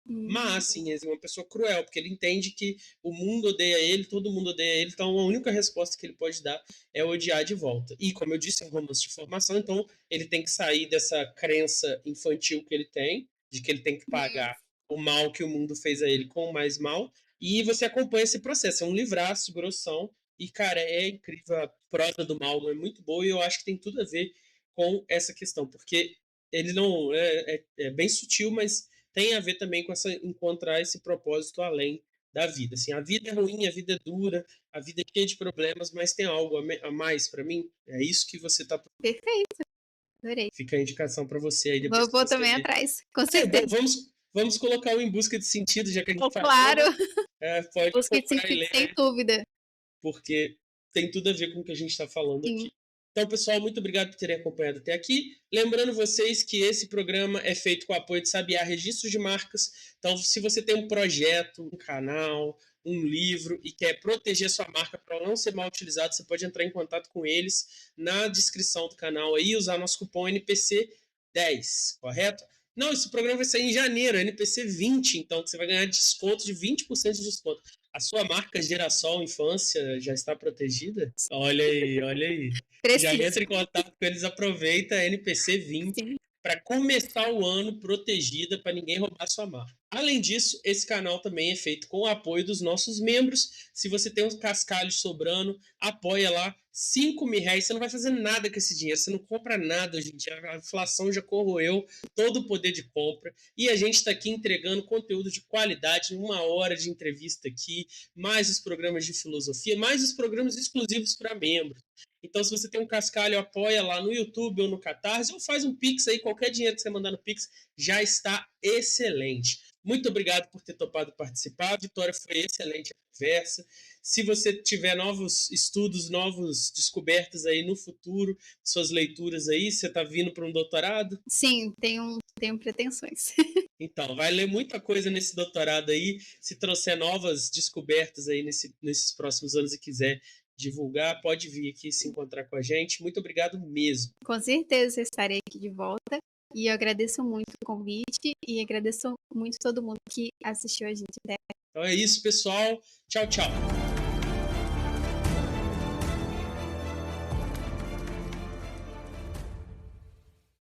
má, assim, uma pessoa cruel, porque ele entende que o mundo odeia ele, todo mundo odeia ele, então a única resposta que ele pode dar é odiar de volta. E, como eu disse, é um romance de formação, então ele tem que sair dessa crença infantil que ele tem, de que ele tem que pagar o mal que o mundo fez a ele com mais mal, e você acompanha esse processo. É um livraço, grossão, e, cara, é incrível, a prosa do mal é muito boa, e eu acho que tem tudo a ver com essa questão, porque ele não é bem sutil, mas tem a ver também com encontrar esse propósito além da vida. Assim, a vida é ruim, a vida é dura, a vida é cheia de problemas, mas tem algo a mais para mim. É isso que você tá. Perfeito, adorei. Fica a indicação para você aí depois que Vou você também ler. atrás, com Bom, certeza. vamos colocar o Em Busca de Sentido, já que a gente Oh, falou, claro, né? Pode busca de comprar e sentido, sem ler, dúvida. porque tem tudo a ver com o que a gente está falando Sim. aqui. Então, pessoal, muito obrigado por terem acompanhado até aqui. Lembrando vocês que esse programa é feito com o apoio de Sabiá Registro de Marcas. Então, se você tem um projeto, um canal, um livro e quer proteger sua marca para não ser mal utilizado, você pode entrar em contato com eles na descrição do canal aí e usar nosso cupom NPC10, correto? Não, esse programa vai sair em janeiro, NPC 20, então você vai ganhar desconto de 20% de desconto. A sua marca Girassol Infância já está protegida? Olha aí, olha aí. Já Preciso. entra em contato com eles, aproveita a NPC 20 Sim. para começar o ano protegida para ninguém roubar sua marca. Além disso, esse canal também é feito com o apoio dos nossos membros. Se você tem uns cascalhos sobrando, apoia lá. R$ 5.000, você não vai fazer nada com esse dinheiro, você não compra nada hoje em dia, a inflação já corroeu todo o poder de compra e a gente está aqui entregando conteúdo de qualidade, 1 hora de entrevista aqui, mais os programas de filosofia, mais os programas exclusivos para membros. Então, se você tem um cascalho, apoia lá no YouTube ou no Catarse, ou faz um Pix aí, qualquer dinheiro que você mandar no Pix já está excelente. Muito obrigado por ter topado participar. Vitória, foi excelente a conversa. Se você tiver novos estudos, novas descobertas aí no futuro, suas leituras aí, você está vindo para um doutorado? Sim, tenho pretensões. Então, vai ler muita coisa nesse doutorado aí. Se trouxer novas descobertas aí nesses próximos anos e quiser divulgar, pode vir aqui se encontrar com a gente. Muito obrigado mesmo. Com certeza estarei aqui de volta. E eu agradeço muito o convite e agradeço muito todo mundo que assistiu a gente até. Então é isso, pessoal. Tchau, tchau.